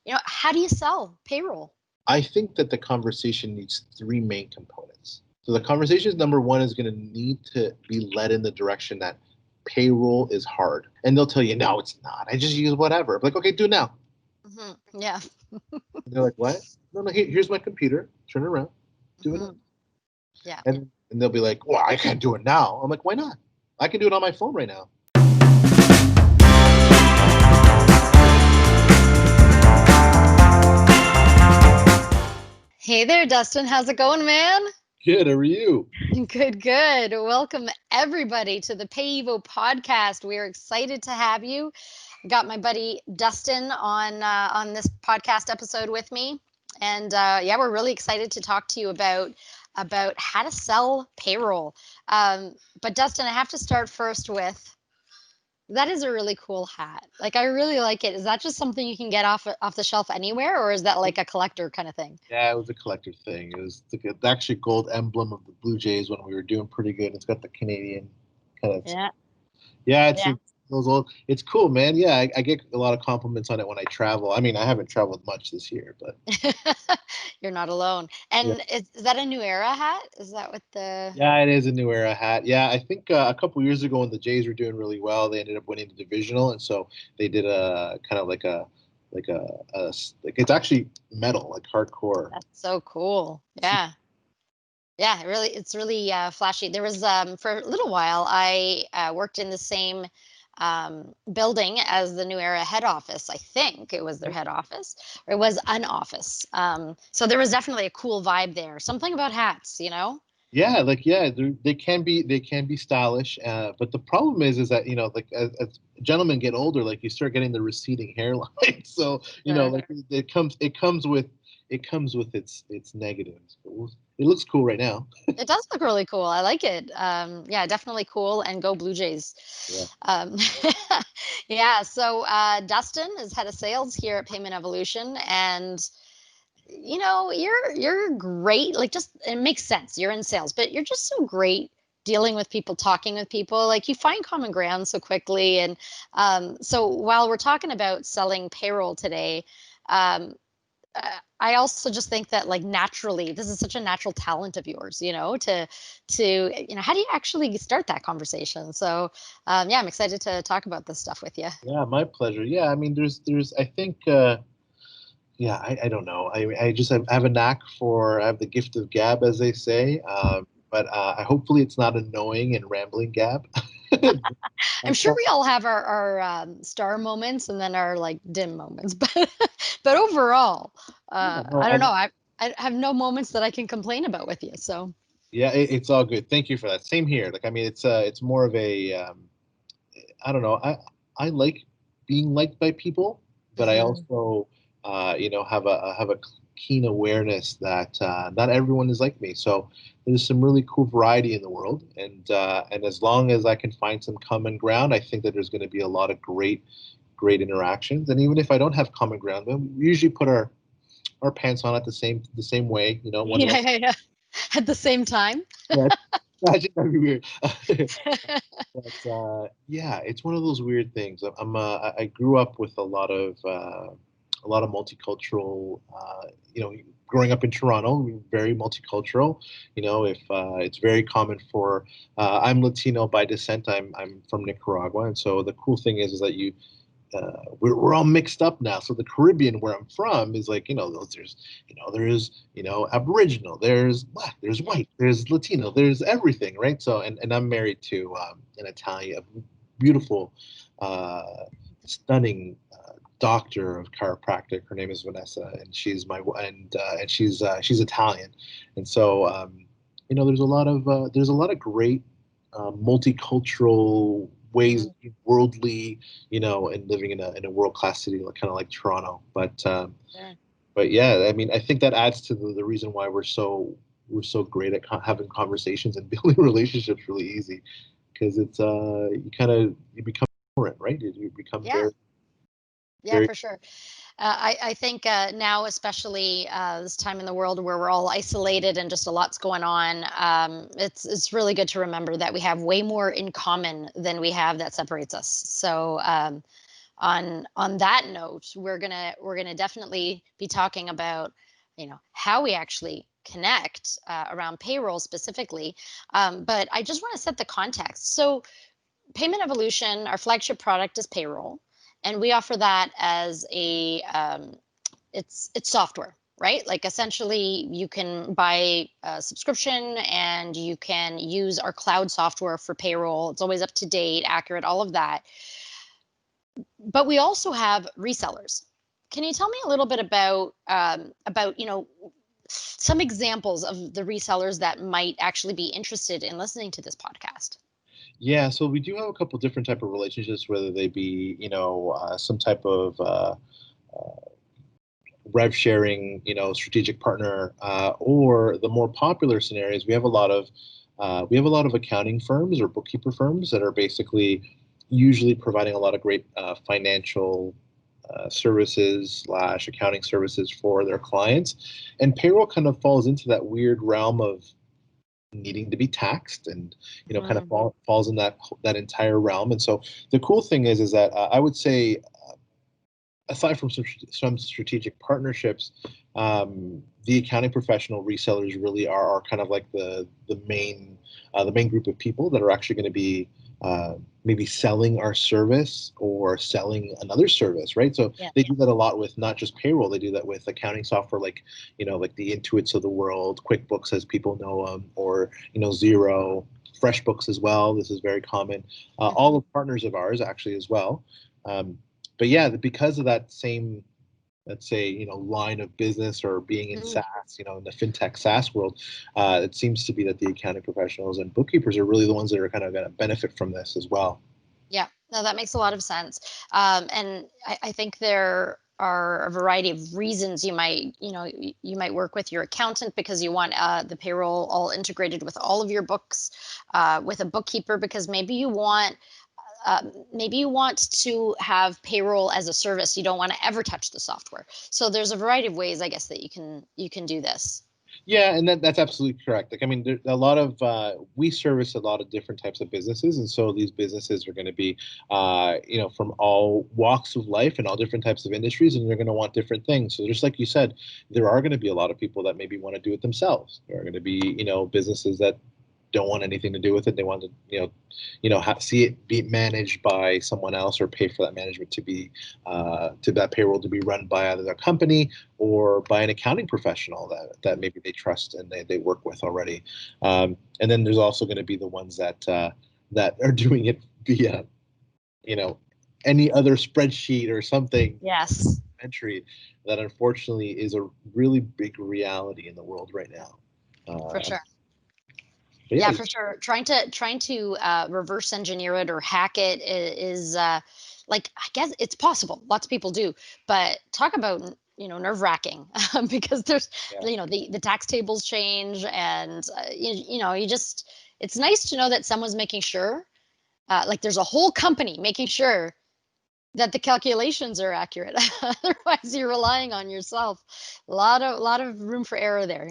how do you sell payroll? I think that the conversation needs three main components. So the conversation number one is going to need to be led in the direction that payroll is hard. And they'll tell you, no, it's not. I just use whatever. I'm like, okay, do it now. Yeah. And they're like, what? No, here's my computer. Turn it around. Do it now. Yeah. And they'll be like, well, I can't do it now. I'm like, why not? I can do it on my phone right now. Hey there, Dustin. How's it going, man? Good. How are you? Good, good. Welcome everybody to the PayEvo podcast. We are excited to have you. Got my buddy Dustin on this podcast episode with me, and we're really excited to talk to you about how to sell payroll. But Dustin, I have to start first with, that is a really cool hat. Like, I really like it. Is that just something you can get off the shelf anywhere, or is that like a collector kind of thing? Yeah, it was a collector thing. It was the actually gold emblem of the Blue Jays when we were doing pretty good. It's got the Canadian kind of. Yeah, it's those old. It's cool, man. Yeah, I get a lot of compliments on it when I travel. I mean, I haven't traveled much this year, but You're not alone. And is that a new era hat? Is that what the? Yeah, it is a new era hat. Yeah, I think a couple years ago when the Jays were doing really well, they ended up winning the divisional, and so they did a kind of like like it's actually metal, like hardcore. That's so cool. Yeah. Yeah, it's really flashy. There was for a little while I worked in the same building as the New Era head office. I think it was their head office, or it was an office. So there was definitely a cool vibe there. Something about hats, Yeah, they can be stylish, but the problem is that like as gentlemen get older, like you start getting the receding hairline. So like it comes with its negatives. It looks cool right now. It does look really cool. I like it. Yeah, definitely cool. And go Blue Jays. Yeah. Yeah. So Dustin is head of sales here at PaymentEvolution, and you're great. Like, just it makes sense. You're in sales, but you're just so great dealing with people, talking with people. Like, you find common ground so quickly. And so while we're talking about selling payroll today, I also just think that, like, naturally, this is such a natural talent of yours, how do you actually start that conversation? So, I'm excited to talk about this stuff with you. Yeah, my pleasure. Yeah, I mean, there's, I think, yeah, I don't know. I just have a knack I have the gift of gab, as they say. But hopefully it's not annoying and rambling gab. I'm sure we all have our star moments and then our, like, dim moments, but overall, I don't know. I have no moments that I can complain about with you. So yeah, it's all good. Thank you for that. Same here. Like, I mean, it's more of a I don't know. I like being liked by people, but I also have a keen awareness that not everyone is like me. So there's some really cool variety in the world, and as long as I can find some common ground, I think that there's going to be a lot of great interactions. And even if I don't have common ground, then we usually put our pants on at the same way. One of us. yeah. At the same time. Yeah, imagine that'd be weird. But yeah, it's one of those weird things. I grew up with a lot of multicultural. Growing up in Toronto, we're very multicultural. If it's very common for I'm Latino by descent. I'm from Nicaragua, and so the cool thing is that we're all mixed up now. So the Caribbean, where I'm from, is like there's Aboriginal, there's Black, there's white, there's Latino, there's everything, right? So and I'm married to an Italian, a beautiful, stunning doctor of chiropractic. Her name is Vanessa, and she's she's Italian, and so there's a lot of great multicultural ways, worldly, and living in a world class city, like kind of like Toronto. But yeah, I mean, I think that adds to the reason why we're so great at having conversations and building relationships really easy, because it's you become tolerant, right? You become very, for sure. I think now, especially this time in the world where we're all isolated and just a lot's going on, it's really good to remember that we have way more in common than we have that separates us. So on that note, we're gonna definitely be talking about, how we actually connect around payroll specifically. But I just want to set the context. So PaymentEvolution, our flagship product is payroll, and we offer that as it's software, right? Like essentially, you can buy a subscription and you can use our cloud software for payroll. It's always up to date, accurate, all of that. But we also have resellers. Can you tell me a little bit about some examples of the resellers that might actually be interested in listening to this podcast? Yeah, so we do have a couple different type of relationships, whether they be, some type of rev sharing, strategic partner, or the more popular scenarios. We have a lot of accounting firms or bookkeeper firms that are basically usually providing a lot of great financial services slash accounting services for their clients, and payroll kind of falls into that weird realm of needing to be taxed, and kind of Mm, falls in that entire realm. And so the cool thing is that I would say, aside from some strategic partnerships, the accounting professional resellers really are kind of like the main group of people that are actually going to be maybe selling our service or selling another service, right? So yeah. they do that a lot with not just payroll; they do that with accounting software, like like the Intuits of the world, QuickBooks as people know them, or Xero, FreshBooks as well. This is very common. All Mhm. of partners of ours actually as well. Um, but yeah, because of that same, let's say, line of business, or being in Mm, SaaS, in the fintech SaaS world, it seems to be that the accounting professionals and bookkeepers are really the ones that are kind of going to benefit from this as well. yeah. No, that makes a lot of sense. And I think there are a variety of reasons you might work with your accountant because you want the payroll all integrated with all of your books, with a bookkeeper because maybe you want to have payroll as a service. You don't want to ever touch the software. So there's a variety of ways, I guess, that you can do this. Yeah, and that's absolutely correct. Like, I mean, a lot of we service a lot of different types of businesses, and so these businesses are going to be, from all walks of life and all different types of industries, and they're going to want different things. So, just like you said, there are going to be a lot of people that maybe want to do it themselves. There are going to be, businesses that don't want anything to do with it. They want to, see it be managed by someone else, or pay for that management to be, to that payroll to be run by either their company or by an accounting professional that maybe they trust and they work with already. And then there's also going to be the ones that are doing it via, you know, any other spreadsheet or something Yes, entry, that unfortunately is a really big reality in the world right now. for Uh, sure. but Yeah, yeah, for sure. Trying to reverse engineer it or hack it is like I guess it's possible. Lots of people do, but talk about nerve wracking because there's yeah. the tax tables change and you just it's nice to know that someone's making sure like there's a whole company making sure that the calculations are accurate. Otherwise, you're relying on yourself. A lot of room for error there.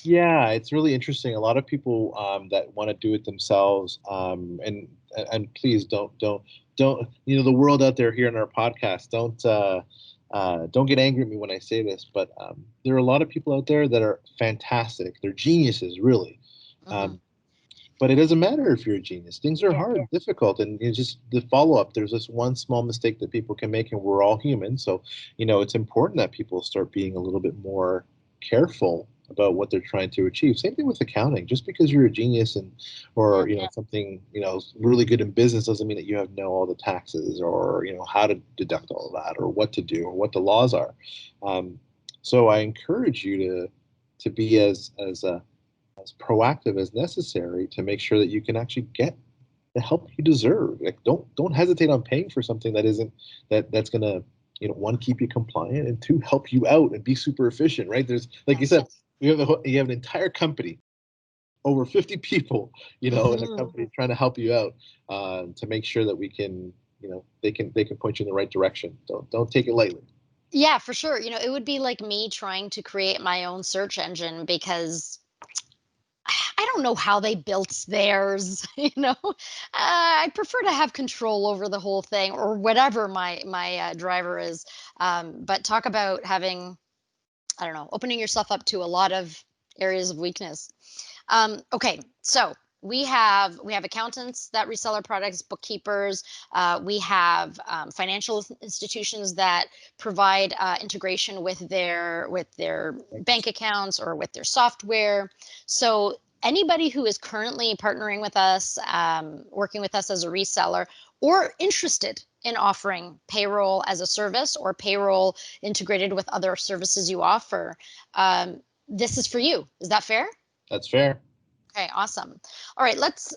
Yeah, it's really interesting. A lot of people that want to do it themselves, and please don't the world out there here in our podcast, don't get angry at me when I say this, but there are a lot of people out there that are fantastic. They're geniuses, really. Hmm. Um, but it doesn't matter if you're a genius. Things are Yeah. hard, difficult, and it's just the follow up. There's this one small mistake that people can make, and we're all human. So, it's important that people start being a little bit more careful about what they're trying to achieve. Same thing with accounting. Just because you're a genius and Yeah. or something really good in business doesn't mean that you have know all the taxes, or how to deduct all of that, or what to do, or what the laws are. Um, so I encourage you to be as proactive as necessary to make sure that you can actually get the help you deserve. Like, don't hesitate on paying for something that isn't that's gonna, one, keep you compliant, and two, help you out and be super efficient. Right? There's, like you Yes. said, you have an entire company, over 50 people, in a Mhm. company trying to help you out, to make sure that we can, they can point you in the right direction. Don't take it lightly. Yeah, for sure. It would be like me trying to create my own search engine because I don't know how they built theirs, you know. I prefer to have control over the whole thing, or whatever my driver is. But talk about having, I don't know, opening yourself up to a lot of areas of weakness. Okay, so we have accountants that resell our products, bookkeepers. We have financial institutions that provide integration with their bank accounts or with their software. So anybody who is currently partnering with us, working with us as a reseller, or interested in offering payroll as a service or payroll integrated with other services you offer, this is for you. Is that fair? That's fair. Okay, awesome. All right, let's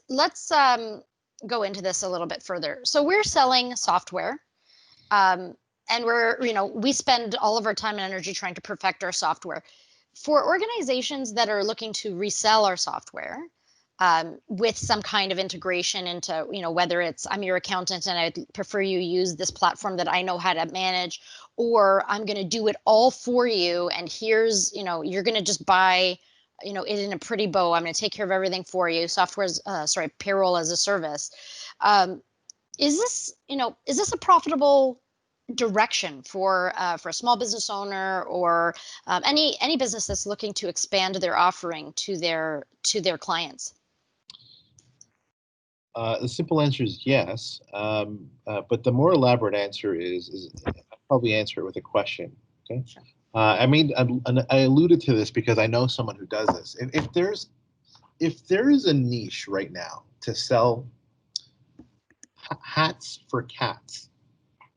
go into this a little bit further. So we're selling software, um, and we spend all of our time and energy trying to perfect our software. For organizations that are looking to resell our software, with some kind of integration into, whether it's I'm your accountant and I'd prefer you use this platform that I know how to manage, or I'm going to do it all for you, and here's, you're going to just buy, it in a pretty bow. I'm going to take care of everything for you. Payroll as a service. Um, is this a profitable direction for a small business owner, or any business that's looking to expand their offering to their clients? The simple answer is yes, but the more elaborate answer is I'll probably answer it with a question. Okay. Sure. I alluded to this because I know someone who does this. If there is a niche right now to sell hats for cats,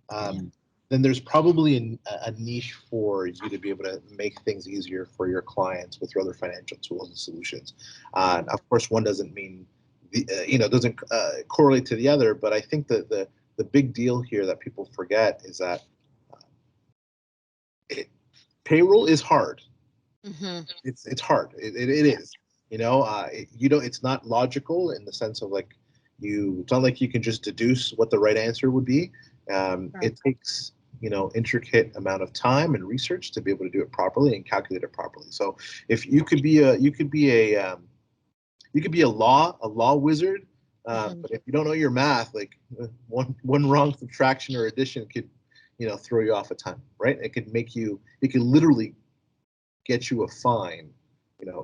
then there's probably a niche for you to be able to make things easier for your clients with your other financial tools and solutions. Of course, one doesn't mean doesn't correlate to the other, but I think that the big deal here that people forget is that payroll is hard. Mm-hmm. It's hard. It is. It's not logical in the sense of like it's not like you can just deduce what the right answer would be. It takes intricate amount of time and research to be able to do it properly and calculate it properly. So if you could be a law wizard, but if you don't know your math, like one wrong subtraction or addition could throw you off a ton, right? It could literally get you a fine,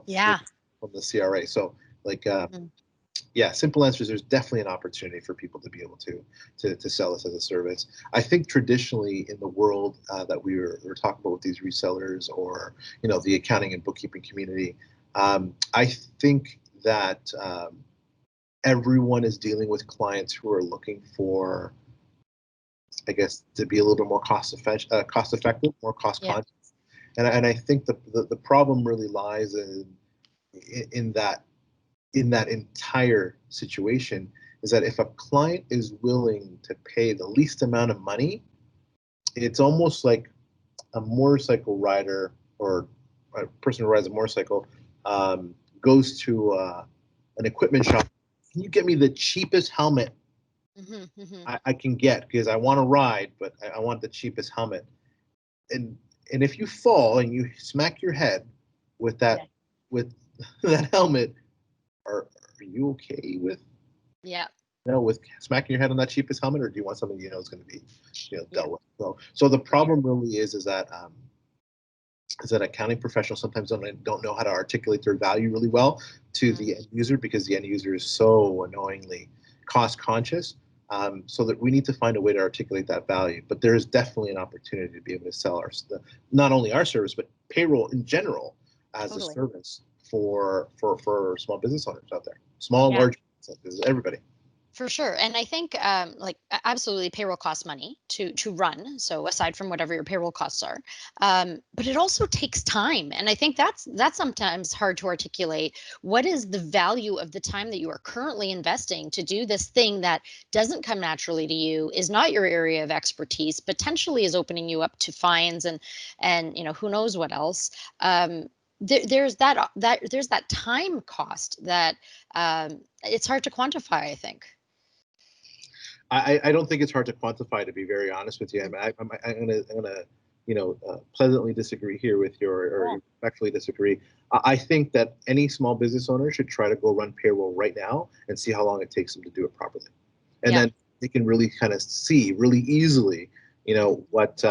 Yeah. from the CRA. So like, simple answer is there's definitely an opportunity for people to be able to sell this as a service. I think traditionally in the world that we're talking about with these resellers, or the accounting and bookkeeping community, I think that everyone is dealing with clients who are looking for, I guess, to be a little bit more cost effective, more cost Yeah. conscious. And I think the problem really lies in that entire situation, is that if a client is willing to pay the least amount of money, it's almost like a motorcycle rider or a person who rides a motorcycle goes to an equipment shop. Can you get me the cheapest helmet I can get, because I want to ride, but I want the cheapest helmet? And if you fall and you smack your head with that with that helmet, are you okay with Yeah. with smacking your head on that cheapest helmet, or do you want something is going to be dealt with? So the problem really is that accounting professionals sometimes don't know how to articulate their value really well to the end user, because the end user is so annoyingly cost conscious. So that we need to find a way to articulate that value. But there is definitely an opportunity to be able to sell not only our service, but payroll in general as a service for small business owners out there, small and large businesses, everybody. For sure. And I think absolutely payroll costs money to run. So aside from whatever your payroll costs are, but it also takes time. And I think that's sometimes hard to articulate. What is the value of the time that you are currently investing to do this thing that doesn't come naturally to you, is not your area of expertise, potentially is opening you up to fines and who knows what else. There's that time cost that it's hard to quantify, I think. I don't think it's hard to quantify, to be very honest with you. I'm gonna pleasantly disagree here with you, or respectfully disagree. I think that any small business owner should try to go run payroll right now and see how long it takes them to do it properly. And Yeah. then they can really kind of see really easily, what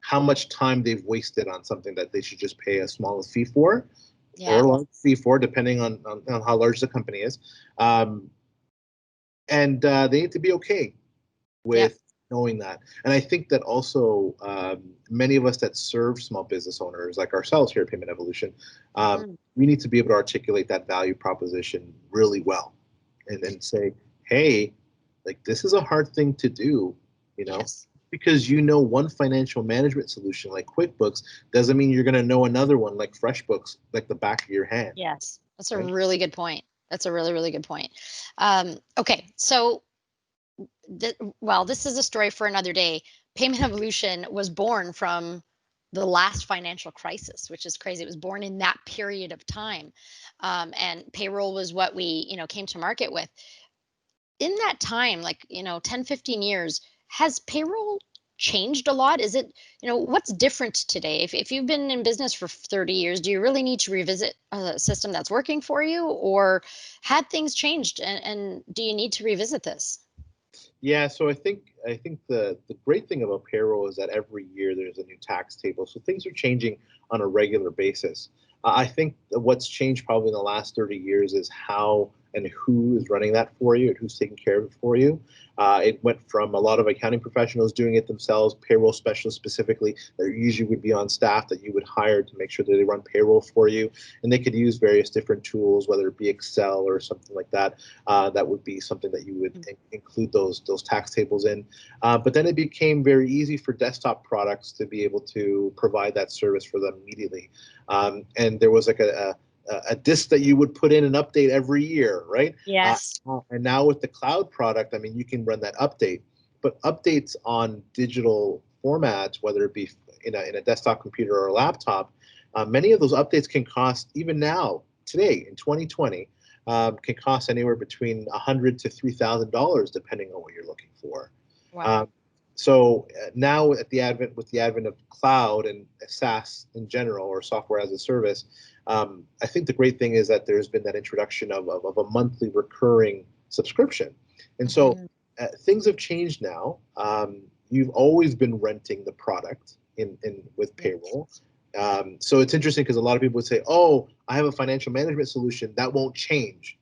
how much time they've wasted on something that they should just pay a small fee for, or Yeah. a large fee for, depending on how large the company is. And they need to be okay Yep. with knowing that. And I think that also many of us that serve small business owners like ourselves here at PaymentEvolution, Mhm. we need to be able to articulate that value proposition really well, and then say, hey, like, this is a hard thing to do, Yes. because one financial management solution like QuickBooks doesn't mean you're going to know another one like FreshBooks like the back of your hand. Yes. That's a Right? really good point. That's a really, really good point. Okay. So, well, this is a story for another day. Payment Evolution was born from the last financial crisis, which is crazy. It was born in that period of time. And payroll was what we, came to market with. In that time, like, 10, 15 years, has payroll changed a lot? Is it, what's different today? If you've been in business for 30 years, do you really need to revisit a system that's working for you? Or had things changed and do you need to revisit this? Yeah, so I think the great thing about payroll is that every year there's a new tax table, so things are changing on a regular basis. I think that what's changed probably in the last 30 years is how and who is running that for you and who's taking care of it for you. It went from a lot of accounting professionals doing it themselves, payroll specialists specifically, that usually would be on staff that you would hire to make sure that they run payroll for you, and they could use various different tools, whether it be Excel or something like that. That would be something that you would include those tax tables in. But then it became very easy for desktop products to be able to provide that service for them immediately. And there was like a disk that you would put in and update every year, right? Yes. And now with the cloud product, I mean, you can run that update, but updates on digital formats, whether it be in a desktop computer or a laptop, many of those updates can cost, even now, today in 2020, can cost anywhere between $100 to $3,000, depending on what you're looking for. Wow. Um, so now, with the advent of cloud and SaaS in general, or software as a service, I think the great thing is that there's been that introduction of a monthly recurring subscription, and so Mhm. things have changed now. You've always been renting the product in with Yeah. payroll. So it's interesting because a lot of people would say, "Oh, I have a financial management solution that won't change."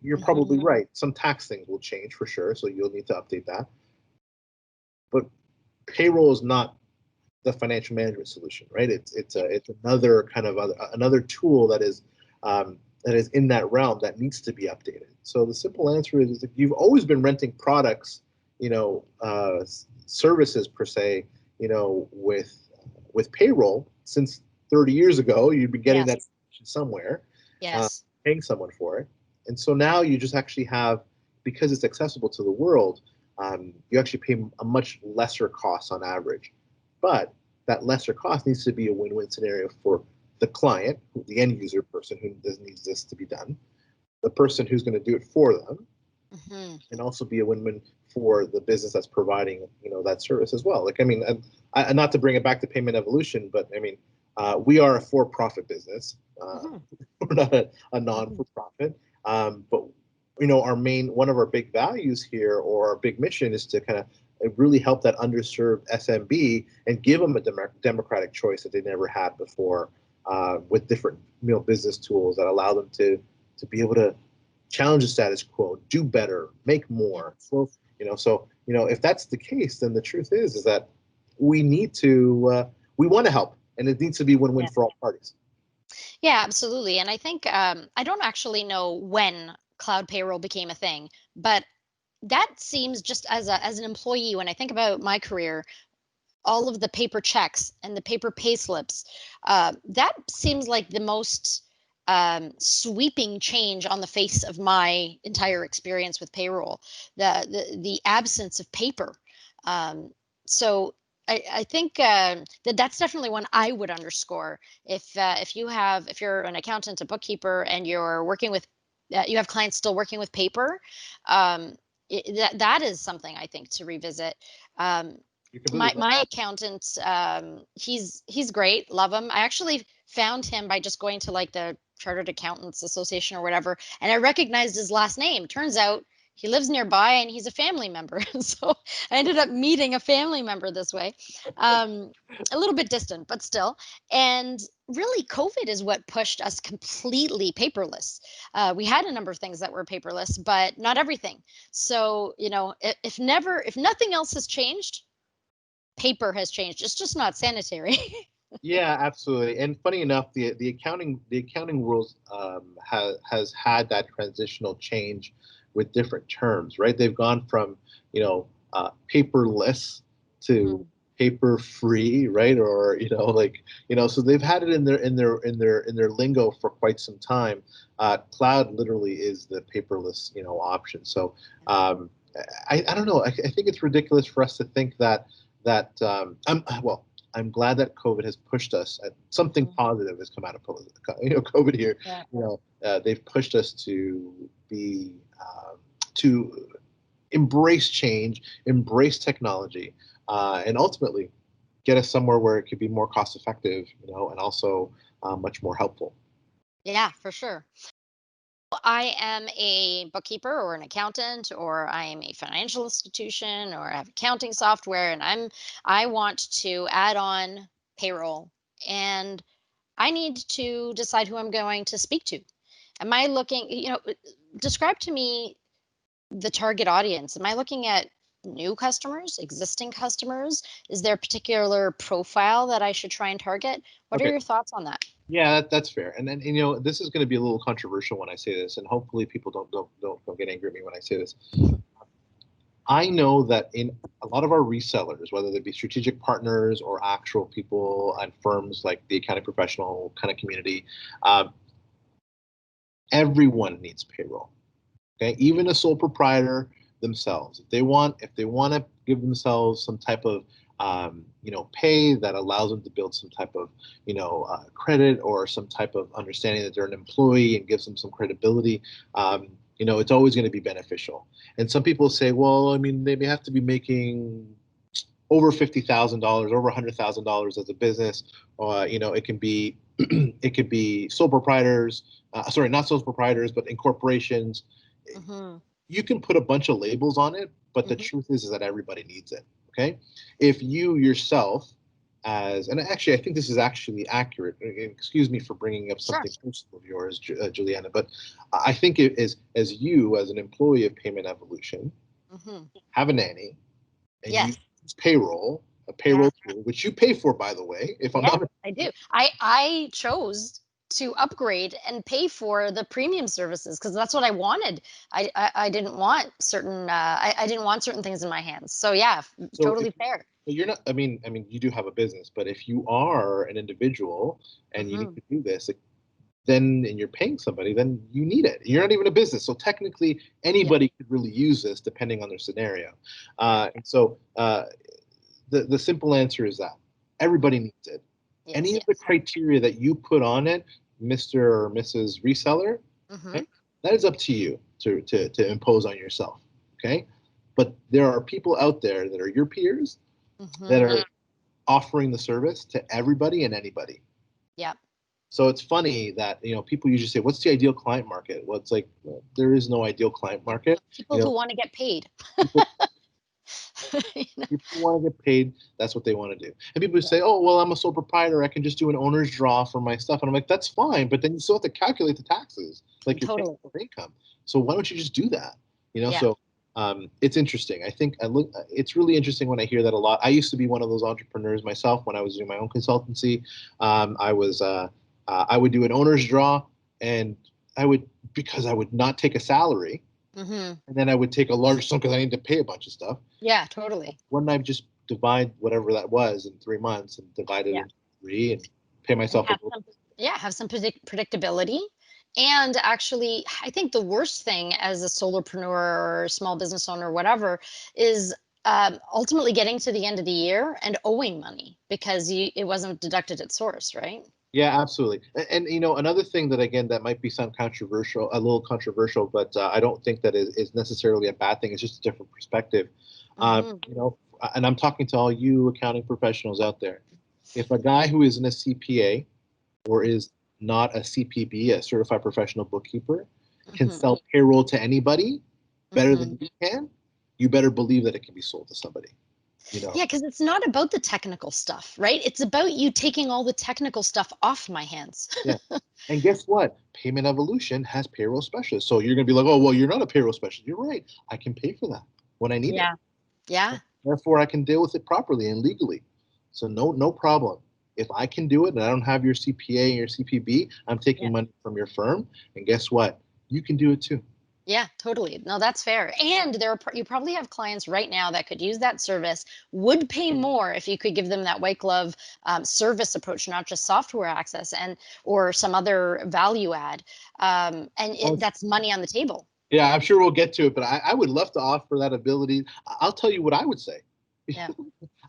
You're probably Mhm. right. Some tax things will change for sure, so you'll need to update that. But payroll is not the financial management solution, right? It's another kind of another tool that is in that realm that needs to be updated. So the simple answer is that you've always been renting products, services per se, with payroll since 30 years ago. You've been getting that Yes. somewhere, uh, Yes. paying someone for it, and so now you just actually have, because it's accessible to the world, you actually pay a much lesser cost on average. But that lesser cost needs to be a win-win scenario for the client, the end user person who needs this to be done, the person who's going to do it for them, Mhm. and also be a win-win for the business that's providing that service as well. Like, I mean, not to bring it back to PaymentEvolution, but I mean, we are a for-profit business. Mhm. We're not a Mhm. non-for-profit, but our main, one of our big values here, or our big mission, is to kind of really help that underserved SMB and give them a democratic choice that they never had before, with different business tools that allow them to be able to challenge the status quo, do better, make more. Yes. Well, so if that's the case, then the truth is that we need to we want to help, and it needs to be win-win Yeah. for all parties. Yeah, absolutely. And I think I don't actually know when cloud payroll became a thing, but that seems, just as an employee, when I think about my career, all of the paper checks and the paper pay slips, that seems like the most sweeping change on the face of my entire experience with payroll. The absence of paper. Um, so I think that's definitely one I would underscore. If you're an accountant, a bookkeeper, and you're working with you have clients still working with paper, that is something I think to revisit. Um, You're completely fine. My accountant, he's great, love him. I actually found him by just going to like the Chartered Accountants Association or whatever, and I recognized his last name. Turns out he lives nearby and he's a family member. So I ended up meeting a family member this way. Um, a little bit distant, but still. And really, COVID is what pushed us completely paperless. We had a number of things that were paperless, but not everything. So, if nothing else has changed, paper has changed. It's just not sanitary. Yeah, absolutely. And funny enough, the accounting rules has had that transitional change with different terms, right? They've gone from paperless to Mhm. paper free, right? Or like so they've had it in their lingo for quite some time. Cloud literally is the paperless option. So um, I don't know. I think it's ridiculous for us to think that I'm glad that COVID has pushed us. Something Mhm. positive has come out of COVID here. Yeah. They've pushed us to be to embrace change, embrace technology, and ultimately get us somewhere where it could be more cost effective, and also much more helpful. Yeah, for sure. I am a bookkeeper or an accountant, or I am a financial institution, or I have accounting software, and I want to add on payroll, and I need to decide who I'm going to speak to. Am I looking, describe to me the target audience. Am I looking at new customers, existing customers? Is there a particular profile that I should try and target? What are Okay. your thoughts on that? Yeah, that's fair. And then this is going to be a little controversial when I say this, and hopefully people don't get angry at me when I say this. I know that in a lot of our resellers, whether they be strategic partners or actual people and firms like the accounting professional kind of community, um, everyone needs payroll. Okay, even a sole proprietor themselves, if they want to give themselves some type of pay that allows them to build some type of credit or some type of understanding that they're an employee and gives them some credibility. It's always going to be beneficial. And some people say, well, I mean, they may have to be making over $50,000, over $100,000 as a business. It can be it could be sole proprietors. Sorry, not sole proprietors, but incorporations. Hmm. You can put a bunch of labels on it, but the Hmm. truth is that everybody needs it. Okay, if you yourself, and actually, I think this is actually accurate. Excuse me for bringing up Sure. something personal of yours, Juliana, but I think it is as you, as an employee of Payment Evolution, Hmm. have a nanny, and you Yes. use payroll, a Yeah. payroll tool, which you pay for, by the way, if I'm Yes, not. I do. I chose to upgrade and pay for the premium services because that's what I wanted. I didn't want certain I didn't want certain things in my hands. So yeah, So if totally fair. so you're not, I mean, you do have a business, but if you are an individual and you need Hmm. to do this, then and you're paying somebody, then you need it. You're not even a business, so technically Yeah. anybody could really use this depending on their scenario. Yeah. And so the simple answer is that everybody needs it. Yes. Any of the Yes. criteria that you put on it, Mr. or Mrs. Reseller, Hmm. okay, that is up to you to impose on yourself. Okay. But there are people out there that are your peers that Hmm. are offering the service to everybody and anybody. Yeah. So it's funny that people usually say, "What's the ideal client market?" Well, it's like there is no ideal client market. People You who know, want to get paid. people You know? people want to get paid. That's what they want to do. And people Yeah. say, "Oh, well, I'm a sole proprietor. I can just do an owner's draw for my stuff." And I'm like, "That's fine, but then you still have to calculate the taxes, like you're taking Totally. your income. So why don't you just do that?" Yeah. So it's interesting. I think I look. It's really interesting when I hear that a lot. I used to be one of those entrepreneurs myself when I was doing my own consultancy. I would do an owner's draw, and because I would not take a salary, Hmm. and then I would take a large sum because I need to pay a bunch of stuff. Yeah. Totally. Wouldn't I just divide whatever that was in 3 months and divide it Yeah. into three and pay And myself a have little? some, yeah, have some predictability. And actually, I think the worst thing as a solopreneur or small business owner, whatever, is ultimately getting to the end of the year and owing money because it wasn't deducted at source, right? Yeah, absolutely. And another thing that again that might be some controversial, a little controversial, but I don't think that is necessarily a bad thing. It's just a different perspective. Hmm. and I'm talking to all you accounting professionals out there, if a guy who isn't a CPA or is not a CPB, a certified professional bookkeeper, can sell payroll to anybody better than you can, you better believe that it can be sold to somebody. Yeah, because it's not about the technical stuff, right? It's about you taking all the technical stuff off my hands. Yeah. And guess what? PaymentEvolution has payroll specialists. So you're going to be like, oh, well, you're not a payroll specialist. You're right. I can pay for that when I need it. Yeah. Therefore, I can deal with it properly and legally. So no problem. If I can do it and I don't have your CPA and your CPB, I'm taking money from your firm. And guess what? You can do it too. Yeah, totally. No, that's fair. And you probably have clients right now that could use that service, would pay more if you could give them that white glove service approach, not just software access and or some other value add. That's money on the table. Yeah, I'm sure we'll get to it, but I would love to offer that ability. I'll tell you what I would say. Yeah.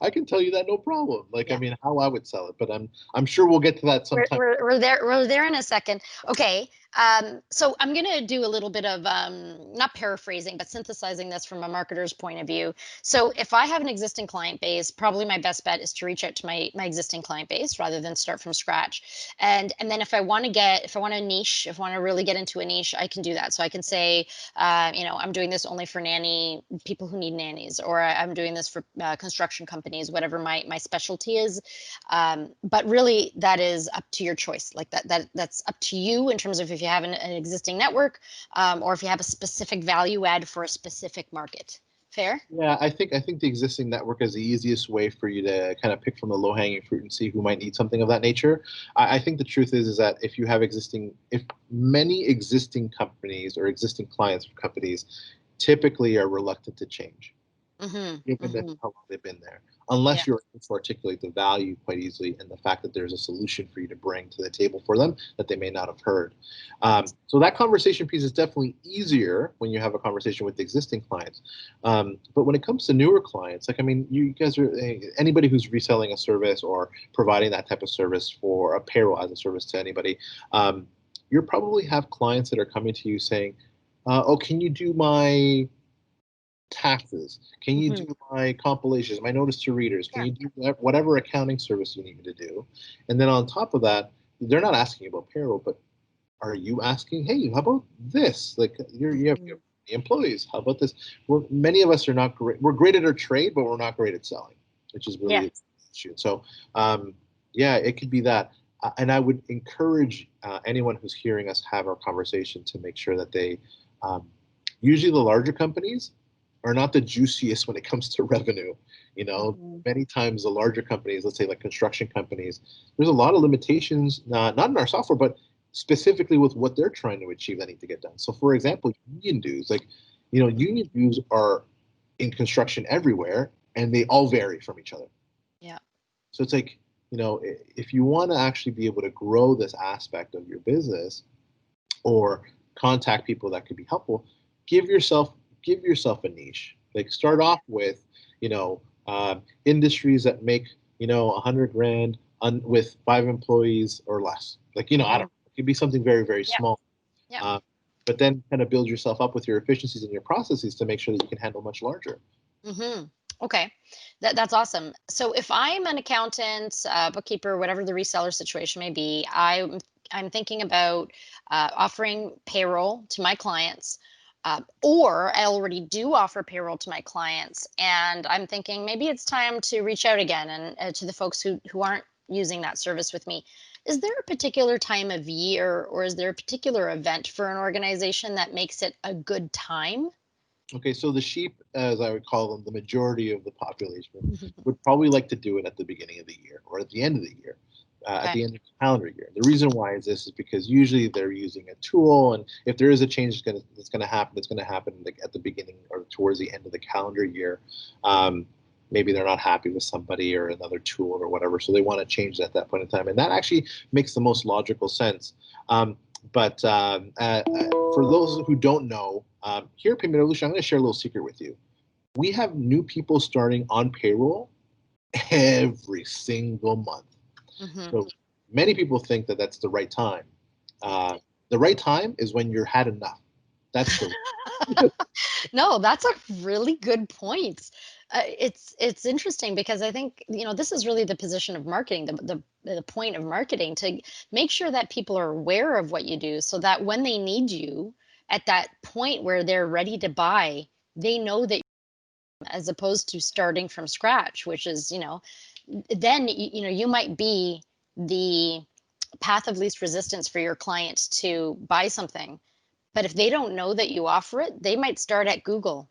I can tell you that no problem. Like, Yeah. I mean, how I would sell it, but I'm sure we'll get to that sometime. We're there in a second. Okay. So I'm going to do a little bit of not paraphrasing, but synthesizing this from a marketer's point of view. So if I have an existing client base, probably my best bet is to reach out to my existing client base rather than start from scratch. And then if I want to niche, if I want to really get into a niche, I can do that. So I can say, I'm doing this only for people who need nannies, or I'm doing this for construction companies, whatever my specialty is. But really, that is up to your choice. Like that's up to you in terms of if you have an existing network, or if you have a specific value add for a specific market. Fair? Yeah, I think the existing network is the easiest way for you to kind of pick from the low-hanging fruit and see who might need something of that nature. I think the truth is that if many existing companies or existing clients of companies typically are reluctant to change, given that how long they've been there, unless you're able to articulate the value quite easily and the fact that there's a solution for you to bring to the table for them that they may not have heard. So that conversation piece is definitely easier when you have a conversation with existing clients. But when it comes to newer clients, like, I mean, you guys are, anybody who's reselling a service or providing that type of service for a payroll as a service to anybody, you probably have clients that are coming to you saying, oh, can you do my taxes? Can you do my compilations, my notice to readers? Can you do whatever accounting service you need me to do? And then on top of that, they're not asking about payroll, but are you asking, hey, how about this? Like you have the employees. How about this? Many of us are not great. We're great at our trade, but we're not great at selling, which is really the issue. So it could be that. And I would encourage anyone who's hearing us have our conversation to make sure that they, usually the larger companies are not the juiciest when it comes to revenue. Many times the larger companies, let's say like construction companies, there's a lot of limitations, not in our software, but specifically with what they're trying to achieve that need to get done. So for example, union dues, union dues are in construction everywhere and they all vary from each other. Yeah. So it's like, if you want to actually be able to grow this aspect of your business or contact people that could be helpful, give yourself a niche. Like start off with, industries that make, 100 grand with 5 employees or less. Like, I don't know, it could be something very, very small. Yeah. But then kind of build yourself up with your efficiencies and your processes to make sure that you can handle much larger. Okay, that's awesome. So if I'm an accountant, bookkeeper, whatever the reseller situation may be, I'm thinking about offering payroll to my clients, or I already do offer payroll to my clients, and I'm thinking maybe it's time to reach out again and to the folks who aren't using that service with me. Is there a particular time of year, or is there a particular event for an organization that makes it a good time? Okay, so the sheep, as I would call them, the majority of the population would probably like to do it at the beginning of the year or at the end of the year, at the end of the calendar year. The reason why is because usually they're using a tool, and if there is a change that's going to happen, it's going to happen at the beginning or towards the end of the calendar year. Maybe they're not happy with somebody or another tool or whatever, so they want to change at that point in time, and that actually makes the most logical sense. But for those who don't know, here at PaymentEvolution, I'm going to share a little secret with you. We have new people starting on payroll every single month. So many people think that that's the right time. The right time is when you're had enough. That's the No, that's a really good point. It's interesting because I think, this is really the position of marketing, the point of marketing, to make sure that people are aware of what you do, so that when they need you at that point where they're ready to buy, they know that, as opposed to starting from scratch, which is, then you might be the path of least resistance for your clients to buy something. But if they don't know that you offer it, they might start at Google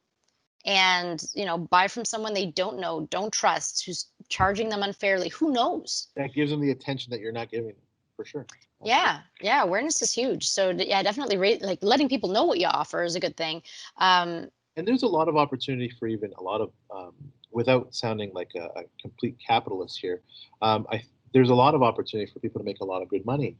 and, buy from someone they don't know, don't trust, who's charging them unfairly. Who knows? That gives them the attention that you're not giving them, for sure. Yeah, yeah, awareness is huge. So yeah, definitely like letting people know what you offer is a good thing. And there's a lot of opportunity for even a lot of, without sounding like a complete capitalist here, there's a lot of opportunity for people to make a lot of good money. Mhm.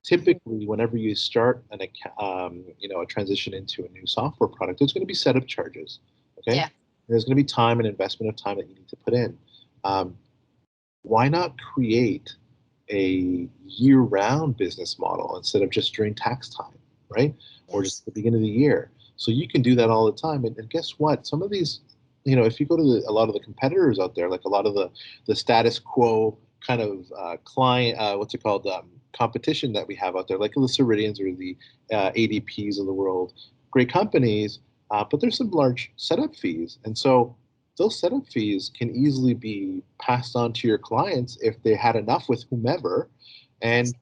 Typically, whenever you start a transition into a new software product, there's going to be setup charges. Okay, Yeah. there's going to be time and investment of time that you need to put in. Um, why not create a year-round business model instead of just during tax time, right? Or just Yes. at the beginning of the year. So you can do that all the time. And guess what? Some of these, if you go to a lot of the competitors out there, like a lot of the status quo kind of client, what's it called, competition that we have out there, like the Ceridians or the ADPs of the world, great companies, but there's some large setup fees. And so those setup fees can easily be passed on to your clients if they had enough with whomever, Yes. and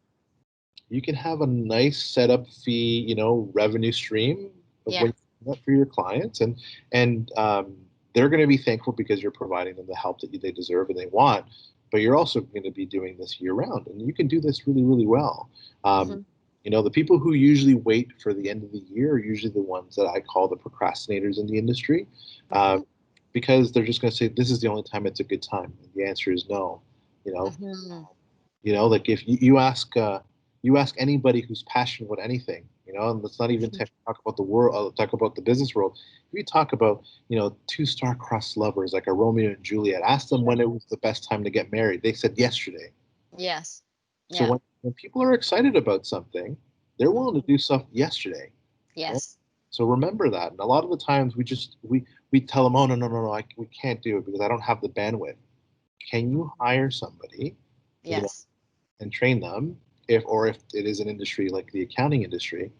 you can have a nice setup fee, revenue stream of Yeah. when you do that for your clients, and they're going to be thankful because you're providing them the help that they deserve and they want. But you're also going to be doing this year round, and you can do this really, really well. Um, Hmm. the people who usually wait for the end of the year are usually the ones that I call the procrastinators in the industry. Uh, Hmm. because they're just going to say this is the only time it's a good time. And the answer is no. You know, Hmm. like if you ask anybody who's passionate about anything, and let's not even talk about the world, talk about the business world. If you talk about two star-crossed lovers like a Romeo and Juliet, ask them when it was the best time to get married. They said yesterday. Yes. So Yeah. when people are excited about something, they're willing to Hmm. do stuff yesterday. Right? Yes. So remember that. And a lot of the times we tell them, oh no no no no, we can't do it because I don't have the bandwidth. Can you Mhm. hire somebody, you know, Yes. and train them? If it is an industry like the accounting industry,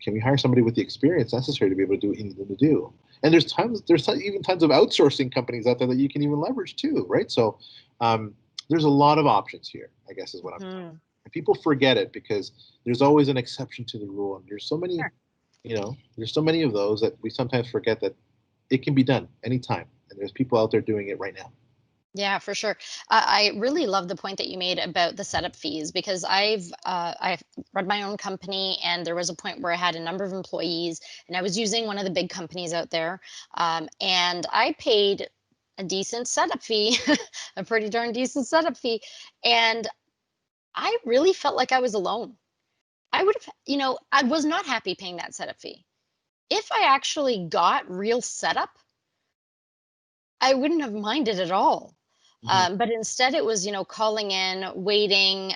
can we hire somebody with the experience necessary to be able to do what you need them to do? And even tons of outsourcing companies out there that you can even leverage too, right? So um, there's a lot of options here, I guess is what I'm saying. Hmm. And people forget it because there's always an exception to the rule, and Sure. there's so many of those that we sometimes forget that it can be done anytime, and there's people out there doing it right now. Yeah, for sure. I really love the point that you made about the setup fees, because I've run my own company, and there was a point where I had a number of employees, and I was using one of the big companies out there, and I paid a decent setup fee, a pretty darn decent setup fee, and I really felt like I was alone. I would have, I was not happy paying that setup fee. If I actually got real setup, I wouldn't have minded at all. Mhm. But instead, it was, calling in, waiting,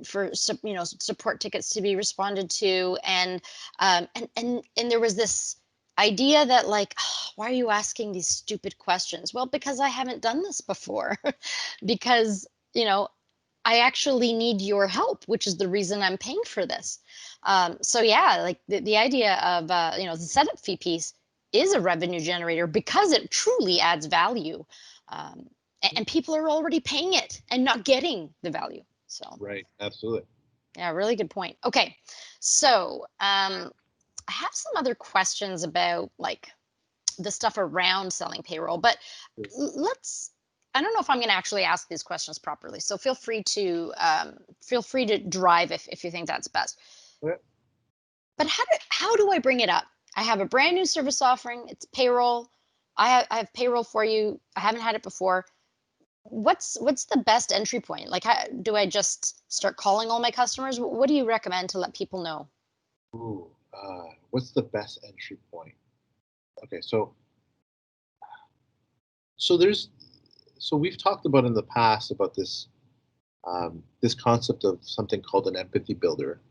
for support tickets to be responded to, and there was this idea that, like, "Oh, why are you asking these stupid questions?" Well, because I haven't done this before, because I actually need your help, which is the reason I'm paying for this. So yeah, like the idea of the setup fee piece is a revenue generator because it truly adds value, and people are already paying it and not getting the value. So Right, absolutely. yeah, really good point. Okay, so I have some other questions about, like, the stuff around selling payroll, but let's. I don't know if I'm going to actually ask these questions properly, so feel free to drive if you think that's best. Okay. But how do I bring it up? I have a brand new service offering. It's payroll. I have payroll for you. I haven't had it before. What's the best entry point? Like, how do I just start calling all my customers? What do you recommend to let people know? Ooh, what's the best entry point? Okay, so there's so we've talked about in the past about this concept of something called an empathy builder,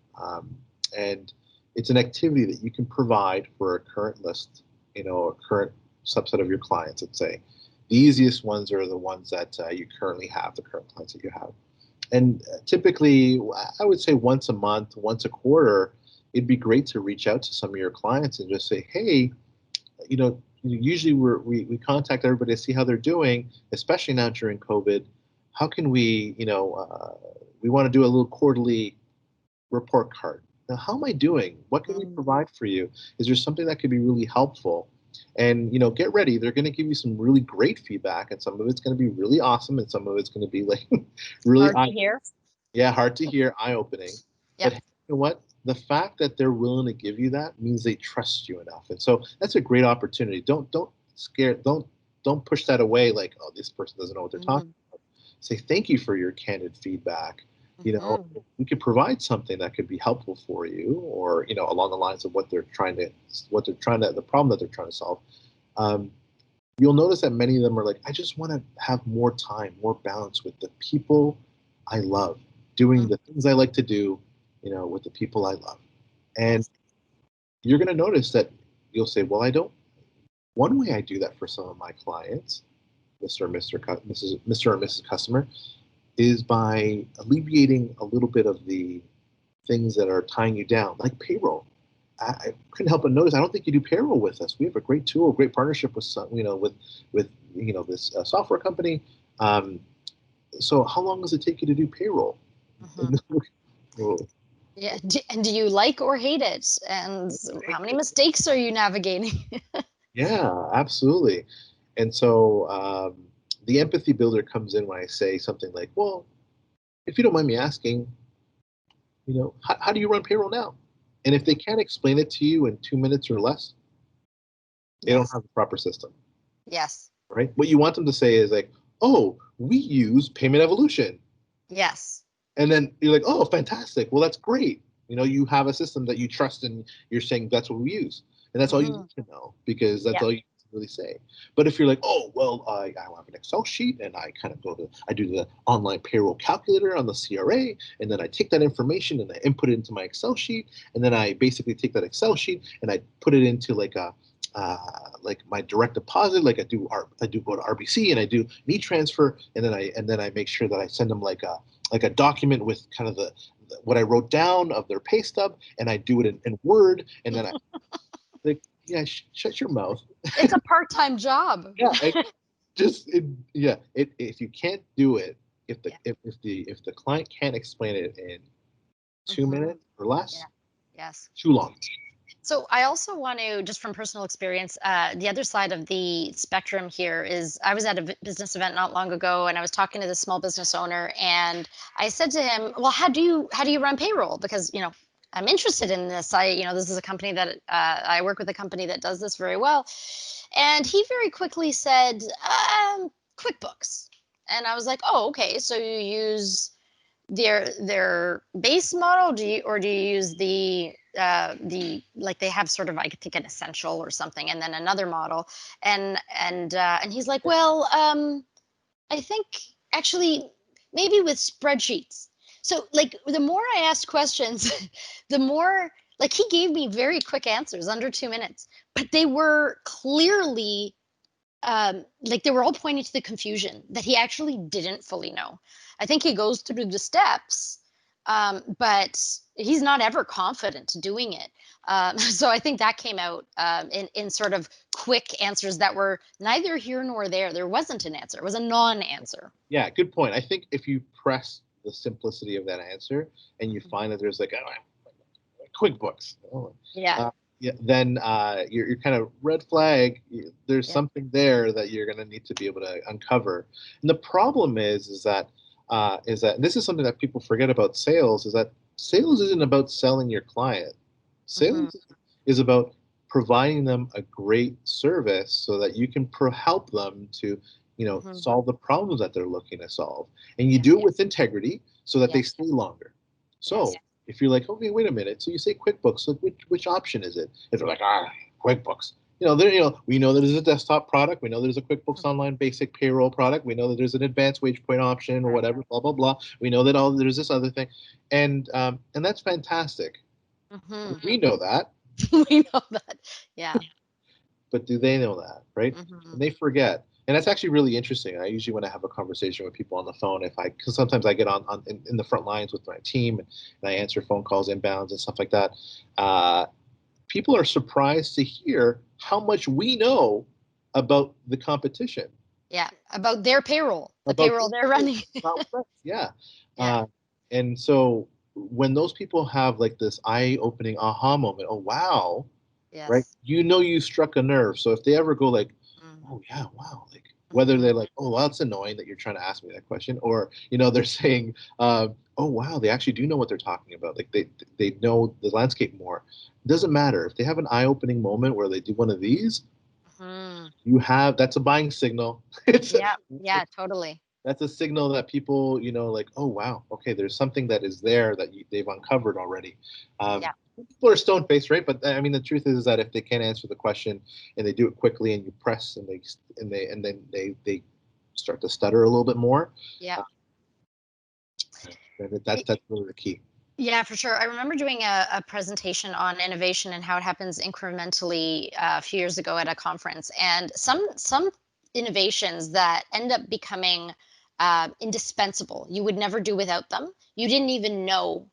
and it's an activity that you can provide for a current list, a current subset of your clients, let's say. The easiest ones are the ones that you currently have, the current clients that you have. And typically, I would say once a month, once a quarter, it'd be great to reach out to some of your clients and just say, hey, usually we contact everybody to see how they're doing, especially now during COVID. How can we, we want to do a little quarterly report card. Now, how am I doing? What can we provide for you? Is there something that could be really helpful? And, get ready. They're going to give you some really great feedback, and some of it's going to be really awesome, and some of it's going to be like really hard to hear. Yeah, hard to hear, eye-opening. Yep. But you know what? The fact that they're willing to give you that means they trust you enough. And so that's a great opportunity. Don't push that away like, oh, this person doesn't know what they're talking about. Say thank you for your candid feedback. We could provide something that could be helpful for you, or along the lines of the problem that they're trying to solve. You'll notice that many of them are like, I just want to have more time, more balance with the people I love, doing the things I like to do, with the people I love. And you're going to notice that you'll say, well, I don't. One way I do that for some of my clients, Mr. or Mrs. Customer, is by alleviating a little bit of the things that are tying you down, like payroll. I couldn't help but notice, I don't think you do payroll with us. We have a great tool, great partnership with this software company. So how long does it take you to do payroll? Yeah. And do you like or hate it? And how many mistakes are you navigating? Yeah, absolutely. And so the empathy builder comes in when I say something like, well, if you don't mind me asking, how do you run payroll now? And if they can't explain it to you in 2 minutes or less, they don't have the proper system. Yes. Right? What you want them to say is like, oh, we use PaymentEvolution. Yes. And then you're like, oh, fantastic. Well, that's great. You have a system that you trust, and you're saying that's what we use. And that's all you need to know, because that's all you really say. But if you're like, oh, well, I have an Excel sheet, and I kind of I do the online payroll calculator on the CRA, and then I take that information and I input it into my Excel sheet, and then I basically take that Excel sheet and I put it into like my direct deposit, like I do go to RBC and I do an e-transfer, and then I make sure that I send them like a document with kind of what I wrote down of their pay stub, and I do it in Word, and then I like, yeah, shut your mouth. It's a part-time job. Yeah, if you can't do it, if the client can't explain it in 2 minutes or less, too long. So I also want to, just from personal experience, the other side of the spectrum here is, I was at a business event not long ago, and I was talking to this small business owner, and I said to him, well, how do you run payroll? Because, I'm interested in this. This is a company that I work with, a company that does this very well. And he very quickly said, QuickBooks. And I was like, oh, okay. So you use their base model, do you use the like, they have sort of, I think, an essential or something, and then another model, and he's like, well, I think actually maybe with spreadsheets. So like, the more I asked questions, the more, like, he gave me very quick answers under 2 minutes, but they were clearly like, they were all pointing to the confusion that he actually didn't fully know. I think he goes through the steps, but he's not ever confident doing it. So I think that came out in sort of quick answers that were neither here nor there. There wasn't an answer. It was a non-answer. Yeah, good point. I think if you press the simplicity of that answer and you find that there's like, QuickBooks. Then you're kind of red flag. There's something there that you're going to need to be able to uncover. And the problem is that and this is something that people forget about sales, is that sales isn't about selling your client. Sales is about providing them a great service so that you can help them to solve the problems that they're looking to solve. And you do it with integrity so that they stay longer. So if you're like, okay, wait a minute, so you say QuickBooks, so which option is it? If they're like, QuickBooks, we know that there's a desktop product, we know there's a QuickBooks Online basic payroll product, we know that there's an advanced wage point option or whatever, blah blah blah. We know that there's this other thing, and that's fantastic. We know that. We know that. Yeah. but do they know that, right? Mm-hmm. And they forget. And that's actually really interesting. I usually, when I have a conversation with people on the phone, because sometimes I get in the front lines with my team, and I answer phone calls, inbounds, and stuff like that. People are surprised to hear how much we know about the competition. Yeah, about their payroll, the About payroll they're running. yeah. Yeah. And so when those people have like this eye-opening aha moment, oh wow, right? Yes. You struck a nerve. So if they ever go like, Mm-hmm. oh yeah, wow, like whether Mm-hmm. they're like, oh well, it's annoying that you're trying to ask me that question, or they're saying, oh wow, they actually do know what they're talking about. Like they know the landscape more. It doesn't matter if they have an eye-opening moment where they do one of these. Mm-hmm. That's a buying signal. it's Yeah. Yeah. Totally. that's a signal that people, like, oh wow, okay, there's something that is there that they've uncovered already. Yeah. People are stone faced, right? But I mean, the truth is that if they can't answer the question and they do it quickly, and you press, and then they start to stutter a little bit more, Yeah. uh, that's really the key. Yeah, for sure. I remember doing a presentation on innovation and how it happens incrementally a few years ago at a conference, and some innovations that end up becoming indispensable. You would never do without them. You didn't even know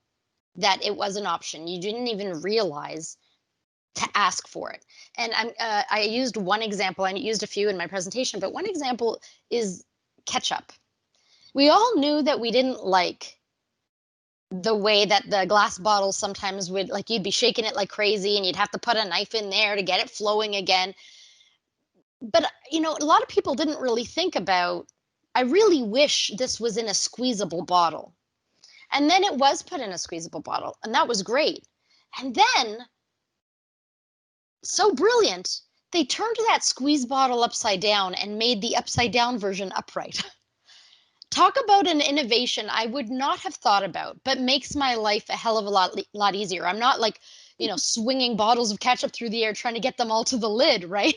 that it was an option. You didn't even realize to ask for it. And I used one example. I used a few in my presentation, but one example is ketchup. We all knew that we didn't like the way that the glass bottles sometimes would, like, you'd be shaking it like crazy and you'd have to put a knife in there to get it flowing again. But a lot of people didn't really think about, I really wish this was in a squeezable bottle. And then it was put in a squeezable bottle, and that was great. And then, so brilliant, they turned that squeeze bottle upside down and made the upside down version upright. Talk about an innovation I would not have thought about, but makes my life a hell of a lot easier. I'm not like, swinging bottles of ketchup through the air trying to get them all to the lid, right?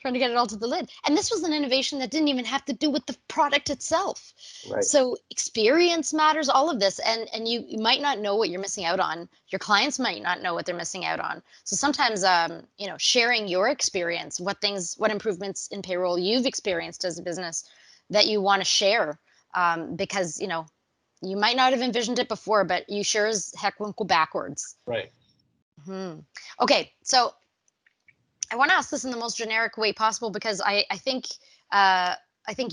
Trying to get it all to the lid. And this was an innovation that didn't even have to do with the product itself. Right. So experience matters, all of this. And you might not know what you're missing out on. Your clients might not know what they're missing out on. So sometimes, sharing your experience, what improvements in payroll you've experienced as a business that you want to share, because you might not have envisioned it before, but you sure as heck won't go backwards. Right. Hmm. Okay, so I want to ask this in the most generic way possible, because I think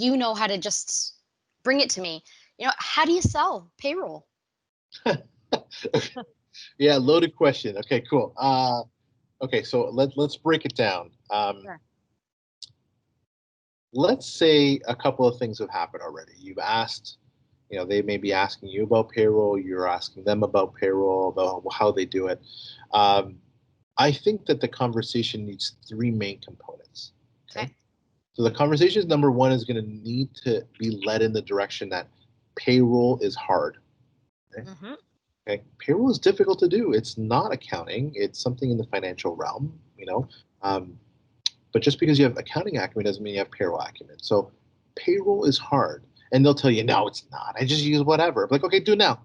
you know how to just bring it to me. How do you sell payroll? Yeah, loaded question. Okay, cool. Okay, so let's break it down. Sure. Let's say a couple of things have happened already. You've asked, they may be asking you about payroll. You're asking them about payroll, about how they do it. Um, I think that the conversation needs three main components. Okay. Okay. So the conversation number one is going to need to be led in the direction that payroll is hard. Okay. Mm-hmm. Okay. Payroll is difficult to do. It's not accounting. It's something in the financial realm. Um, but just because you have accounting acumen doesn't mean you have payroll acumen. So payroll is hard. And they'll tell you, no, it's not. I just use whatever. I'm like, okay, do it now.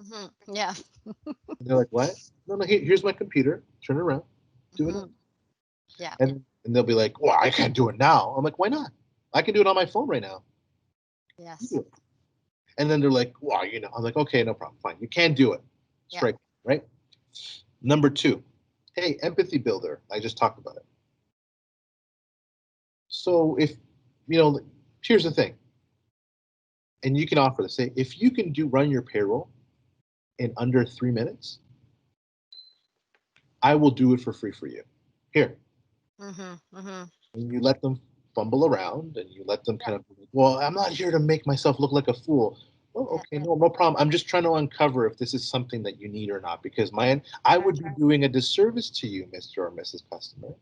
Mm-hmm. Yeah. And they're like, what? No, no, here's my computer. Turn it around. Do it now. Mm-hmm. Yeah. And they'll be like, well, I can't do it now. I'm like, why not? I can do it on my phone right now. You Yes. do it. And then they're like, well, I'm like, okay, no problem. Fine. You can do it. Yeah. Straight, right? Number two, hey, empathy builder. I just talked about it. So you know, here's the thing, and you can offer this. Say, if you can run your payroll in under 3 minutes, I will do it for free for you. Here, Mm-hmm. Mm-hmm. and you let them fumble around, and you let them kind of, well, I'm not here to make myself look like a fool. Oh, Yeah. okay, no problem. I'm just trying to uncover if this is something that you need or not, because I would That's be right. doing a disservice to you, Mr. or Mrs. Customer,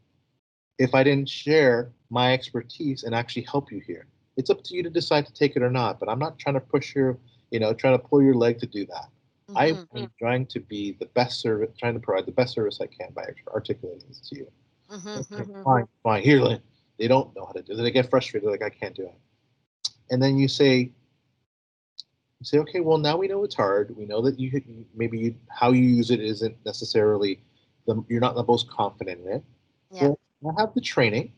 if I didn't share my expertise and actually help you here. It's up to you to decide to take it or not, but I'm not trying to push trying to pull your leg to do that. Mm-hmm. I'm trying to be the best service, trying to provide the best service I can by articulating this to you. Mm-hmm. Okay, Mm-hmm. fine, fine. Here, Lynn. They don't know how to do it. They get frustrated, like, I can't do it. And then you say, okay, well, now we know it's hard. We know that how you use it isn't necessarily you're not the most confident in it. Yeah. Well, I have the training,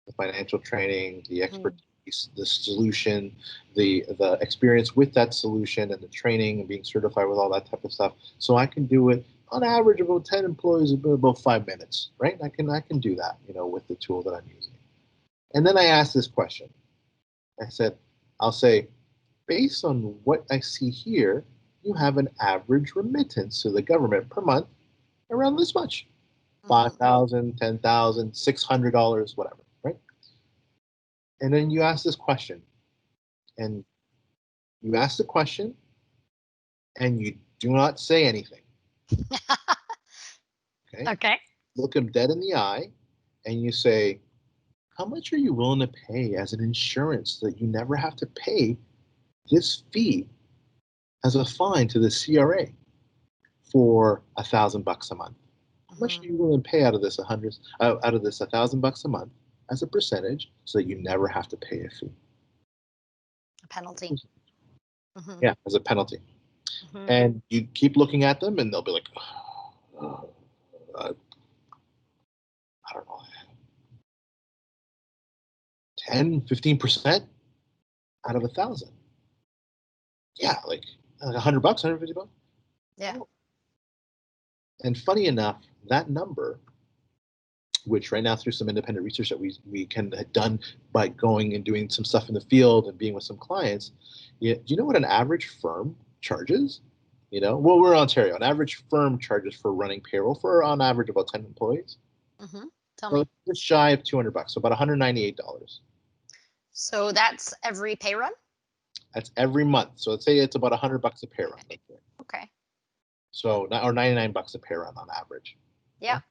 the financial training, the expertise, the solution, the experience with that solution, and the training and being certified with all that type of stuff. So I can do it on average about 10 employees about 5 minutes, right? I can do that, with the tool that I'm using. And then I ask this question. I'll say, based on what I see here, you have an average remittance to the government per month around this much. $5,000, $10,000, $600, whatever, right? And then you ask this question, and you ask the question, and you do not say anything. Okay? Okay. Look them dead in the eye, and you say, how much are you willing to pay as an insurance so that you never have to pay this fee as a fine to the CRA for $1,000 a month? How much are you willing to pay out of this $1,000 a month as a percentage so that you never have to pay a fee? A penalty. Yeah, as a penalty. And you keep looking at them, and they'll be like, I don't know, 10, 15% out of 1,000. Yeah, like $100, $150. Yeah. And funny enough, that number, which right now through some independent research that we can have done by going and doing some stuff in the field and being with some clients, do you know what an average firm charges? Well, we're in Ontario. An average firm charges for running payroll for on average about 10 employees. Tell me. Just shy of $200, so about $198. So that's every pay run? That's every month. So let's say it's about $100 a pay run. Okay. So, or $99 a pay run on average. Yeah. Okay?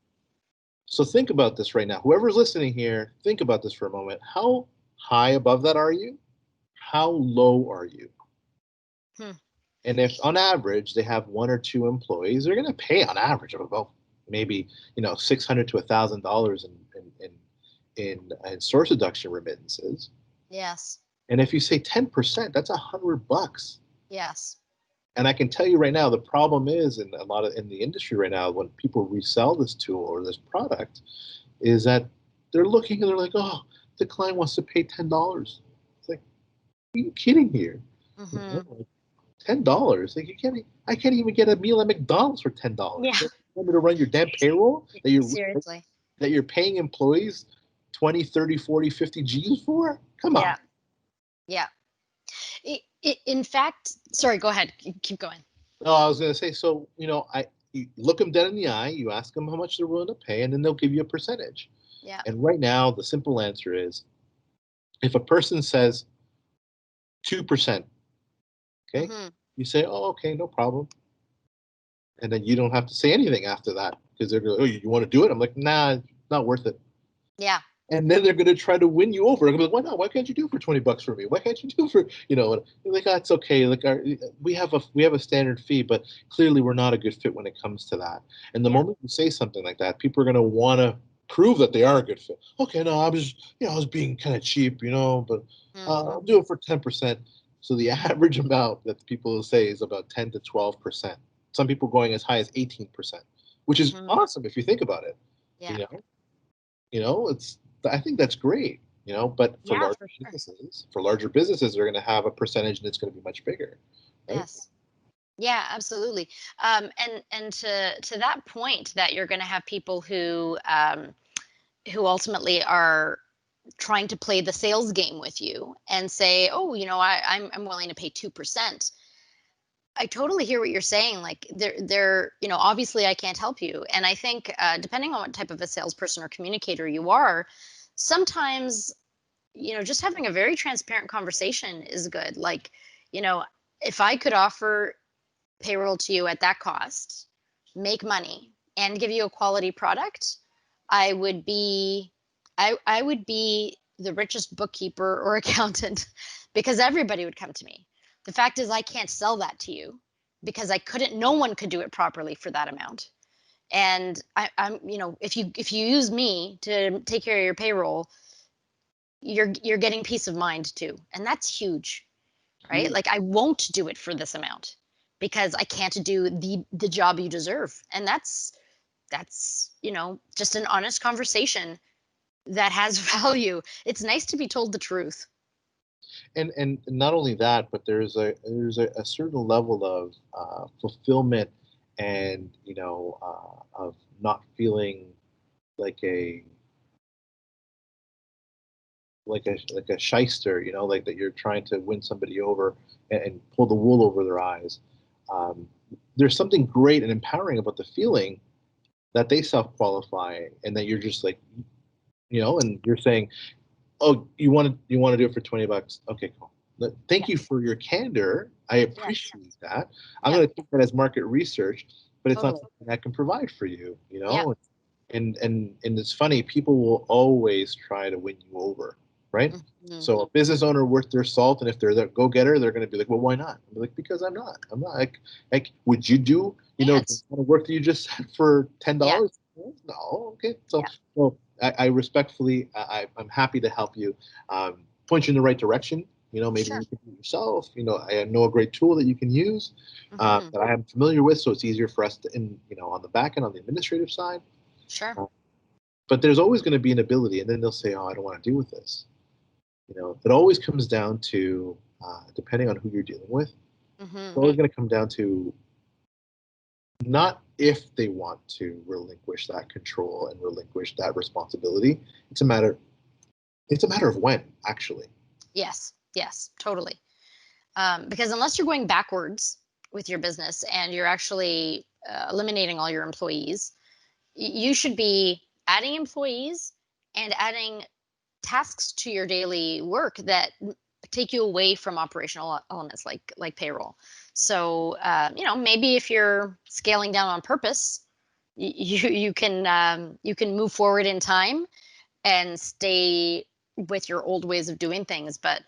So think about this right now. Whoever's listening here, think about this for a moment. How high above that are you? How low are you? And if on average they have 1 or 2 employees, they're going to pay on average of about maybe $600 to $1,000 in source deduction remittances. Yes. And if you say 10%, that's $100. Yes. And I can tell you right now, the problem is in the industry right now, when people resell this tool or this product, is that they're looking and they're like, oh, the client wants to pay $10. It's like, are you kidding here? $10? Like I can't even get a meal at McDonald's for $10. Yeah. You want me to run your damn payroll Seriously. that you're paying employees 20, 30, 40, 50 G's for? Come on. Yeah. In fact, sorry, go ahead. Keep going. No, I was going to say, so, you look them dead in the eye, you ask them how much they're willing to pay, and then they'll give you a percentage. Yeah. And right now, the simple answer is, if a person says 2%, okay, you say, oh, okay, no problem. And then you don't have to say anything after that because they're going, oh, you want to do it? I'm like, nah, not worth it. Yeah. And then they're going to try to win you over. I'm like, why not? Why can't you do it for $20 for me? Why can't you do it for, like, oh, it's okay. Like, we have a standard fee, but clearly we're not a good fit when it comes to that. And the moment you say something like that, people are going to want to prove that they are a good fit. Okay, no, I was being kind of cheap, but I'll do it for 10%. So the average amount that people will say is about 10 to 12%. Some people going as high as 18%, which is awesome if you think about it. Yeah. I think that's great, but for larger businesses, they're going to have a percentage and it's going to be much bigger. Right? Yes. Yeah, absolutely. And to that point, that you're going to have people who ultimately are trying to play the sales game with you and say, oh, I'm willing to pay 2%. I totally hear what you're saying. Like they're, obviously I can't help you. And I think depending on what type of a salesperson or communicator you are, sometimes, just having a very transparent conversation is good. Like, if I could offer payroll to you at that cost, make money and give you a quality product, I would be the richest bookkeeper or accountant because everybody would come to me. The fact is I can't sell that to you because no one could do it properly for that amount. And I'm, if you use me to take care of your payroll, you're getting peace of mind too. And that's huge, right? Like I won't do it for this amount because I can't do the job you deserve. And that's that's, just an honest conversation that has value. It's nice to be told the truth. And not only that, but there's a certain level of fulfillment, and of not feeling like a shyster, like that you're trying to win somebody over and pull the wool over their eyes. Um, there's something great and empowering about the feeling that they self-qualify, and that you're just like, and you're saying, oh, you want to do it for $20? Okay, cool. Thank you Yes. for your candor. I Yes. appreciate that. I'm Yeah. going to take that as market research, but it's not Totally. something I can provide for you, Yeah. And it's funny, people will always try to win you over, right? Mhm. So a business owner worth their salt, and if they're the go-getter, they're going to be like, well, why not? I'm like, because I'm not. I'm not like, would you do, the Yes. kind of work that you just said for Yeah. $10? No. Okay. So, Yeah. I respectfully, I'm happy to help you, point you in the right direction. Maybe Sure. you can do it yourself. I know a great tool that you can use, Hmm. that I am familiar with, so it's easier for us to, on the back end, on the administrative side. Sure. Uh, but there's always going to be an ability, and then they'll say, "Oh, I don't want to deal with this." It always comes down to, depending on who you're dealing with, it's Hmm. always going to come down to not if they want to relinquish that control and relinquish that responsibility. It's a matter. It's a matter of when, actually. Yes. Yes. Totally. Because unless you're going backwards with your business and you're actually eliminating all your employees, you should be adding employees and adding tasks to your daily work that take you away from operational elements like payroll. So maybe if you're scaling down on purpose, you can move forward in time and stay with your old ways of doing things. But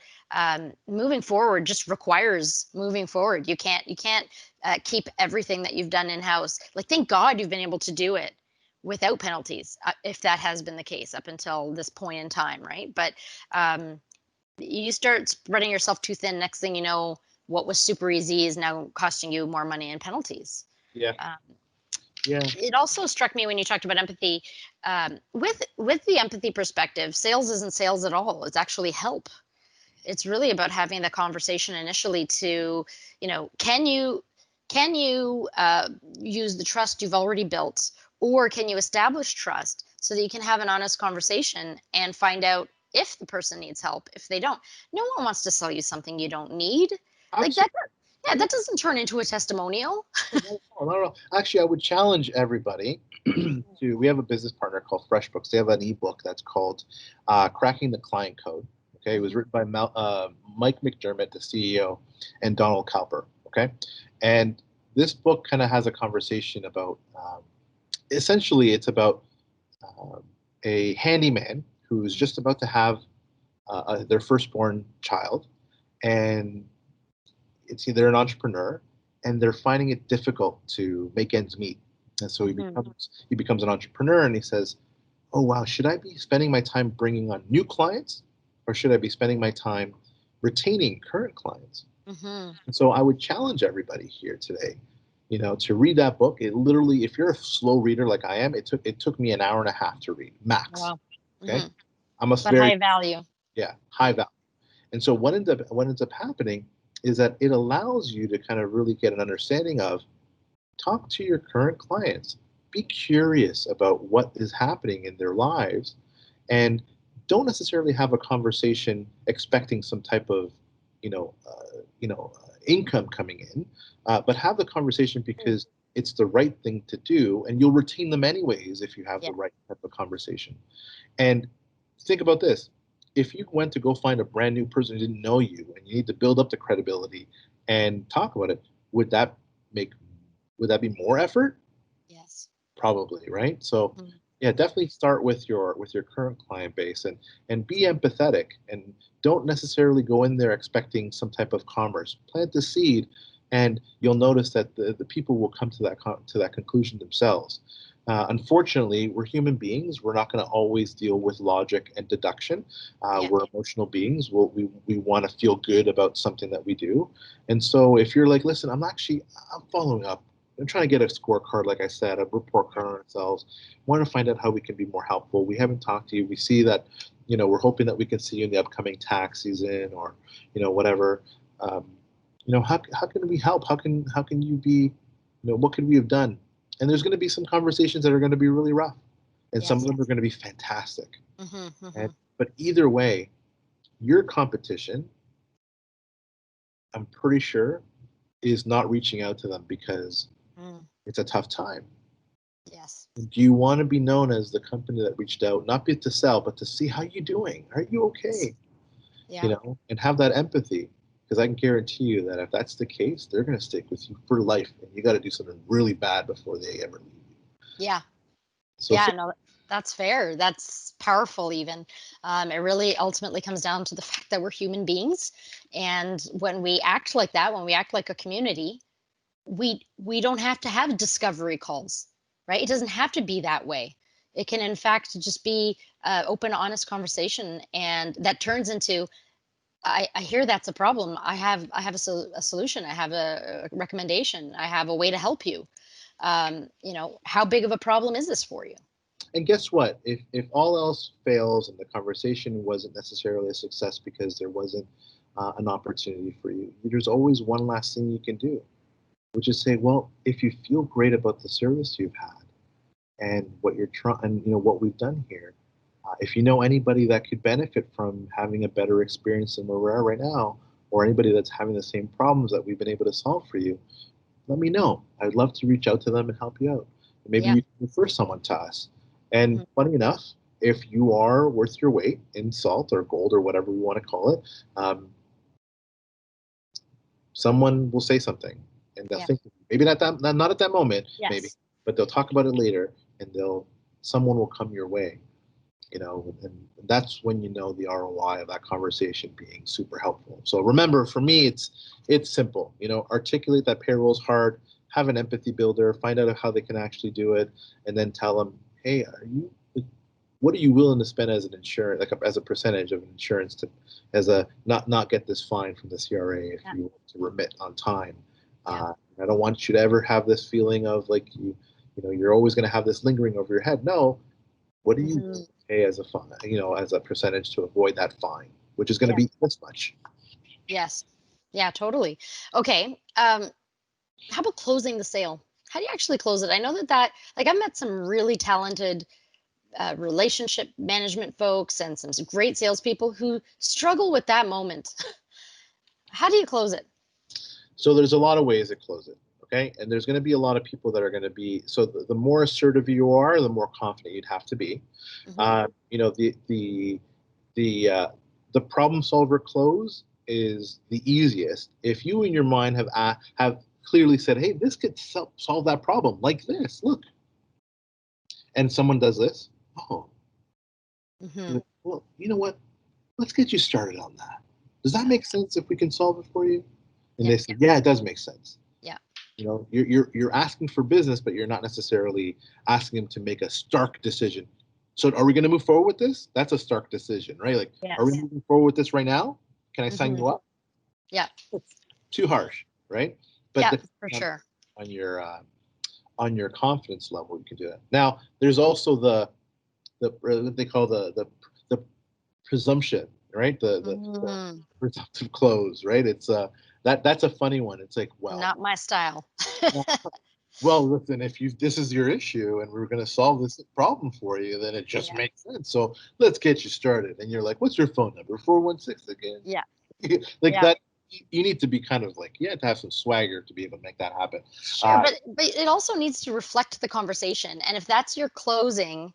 moving forward just requires moving forward. You can't keep everything that you've done in house. Like, thank God you've been able to do it without penalties, if that has been the case up until this point in time, right? But um, you start spreading yourself too thin. Next thing you know, what was super easy is now costing you more money in penalties. Yeah. Um, Yeah. it also struck me when you talked about empathy. With the empathy perspective, sales isn't sales at all. It's actually help. It's really about having the conversation initially to, can you use the trust you've already built, or can you establish trust so that you can have an honest conversation and find out if the person needs help. If they don't, no one wants to sell you something you don't need. Like that. Absolutely. Yeah, that doesn't turn into a testimonial. Not at all. Actually, I would challenge everybody to. We have a business partner called FreshBooks. They have an ebook that's called "Cracking the Client Code." Okay, it was Mhm. written by Mike McDermott, the CEO, and Donald Cowper. Okay, and this book kind of has a conversation about. Essentially, it's about um, a handyman who's just about to have their firstborn child, and they're an entrepreneur, and they're finding it difficult to make ends meet. And so he Mhm. becomes an entrepreneur, and he says, "Oh wow, should I be spending my time bringing on new clients, or should I be spending my time retaining current clients?" Mhm. And so I would challenge everybody here today, to read that book. It literally, if you're a slow reader like I am, it took me an hour and a half to read max. Wow. Okay, Mhm. I'm a But very high value. yeah, high Yeah. value. And so what ends up happening is that it allows you to kind of really get an understanding of, talk to your current clients, be curious about what is happening in their lives, and don't necessarily have a conversation expecting some type of income coming in, but have the conversation Mm. because it's the right thing to do, and you'll retain them anyways if you have Yeah. the right type of conversation. And think about this. If you went to go find a brand new person who didn't know you, and you need to build up the credibility and talk about it, would that make would that be more effort? Yes. Probably, right? So Mm. yeah, definitely start with your current client base, and be empathetic, and don't necessarily go in there expecting some type of commerce. Plant the seed, and you'll notice that the people will come to that conclusion themselves. Unfortunately, we're human beings. We're not going to always deal with logic and deduction. Yeah. We're emotional beings. We want to feel good about something that we do. And so if you're like, listen, I'm following up trying to get a scorecard, like I said, a report card on ourselves. Want to find out how we can be more helpful. We haven't talked to you. We see that, we're hoping that we can see you in the upcoming tax season or, whatever. How can we help? How can you be, what could we have done? And there's going to be some conversations that are going to be really rough, and some of them are going to be fantastic. But either way, your competition, I'm pretty sure, is not reaching out to them because it's a tough time. Yes. Do you want to be known as the company that reached out, not be to sell, but to see how you're doing? Are you okay? Yeah. And have that empathy. Because I can guarantee you that if that's the case, they're going to stick with you for life. And you got to do something really bad before they ever leave you. Yeah. So, No, that's fair. That's powerful even. It really ultimately comes down to the fact that we're human beings. And when we act like that, when we act like a community, we don't have to have discovery calls, right? It doesn't have to be that way. It can, in fact, just be open, honest conversation. And that turns into, I hear that's a problem. I have a solution. I have a recommendation. I have a way to help you. How big of a problem is this for you? and guess what? If all else fails and the conversation wasn't necessarily a success because there wasn't an opportunity for you, there's always one last thing you can do, which is say, well, if you feel great about the service you've had and what you're trying, and what we've done here, if you know anybody that could benefit from having a better experience than where we are right now, or anybody that's having the same problems that we've been able to solve for you, let me know. I'd love to reach out to them and help you out. Maybe Yeah. you can refer someone to us. And Mhm. funny enough, if you are worth your weight in salt or gold or whatever we want to call it, someone will say something, and they'll Yeah. think maybe not at that moment, maybe, Yes. but they'll talk about it later, and someone will come your way, and that's when the ROI of that conversation being super helpful. So remember, for me, it's simple. Articulate that payroll is hard, have an empathy builder, find out how they can actually do it, and then tell them, hey, what are you willing to spend as an insurance, like as a percentage of insurance to, as a not get this fine from the CRA if you want to remit on time. Yeah. I don't want you to ever have this feeling of like you're always going to have this lingering over your head. No, what do you Mhm. pay as a fine, as a percentage to avoid that fine, which is going to Yeah. be this much. Yes. Yeah, totally. Okay. How about closing the sale? How do you actually close it? I know that like I've met some really talented relationship management folks and some great salespeople who struggle with that moment. How do you close it? So there's a lot of ways to close it. Okay. And there's going to be a lot of people that are going to be, so the more assertive you are, the more confident you'd have to be. Hmm. The problem solver close is the easiest if you in your mind have clearly said, hey, this could solve that problem like this, look, and someone does this. Oh, Hmm. well, you know what, let's get you started on that. Does that Yeah. make sense if we can solve it for you? And Yeah. they said, yeah, it does make sense. Yeah. You're asking for business, but you're not necessarily asking them to make a stark decision. So are we going to move forward with this? That's a stark decision, right? Like, are we Yes. moving forward with this right now? Can I sign Hmm. you up? Yeah. It's too harsh, right? But Yeah, depending for on, sure. on your uh, on your confidence level, you can do that. Now, there's also the what they call the presumption, right? The Mm, presumptive close, right? It's that's a funny one. It's like, well, not my style. well, listen, if this is your issue and we're going to solve this problem for you, then it just Yeah. makes sense. So let's get you started. And you're like, what's your phone number? 416 again. Yeah. Like Yeah. that. You need to be kind of like, you have to have some swagger to be able to make that happen. Sure, but it also needs to reflect the conversation. And if that's your closing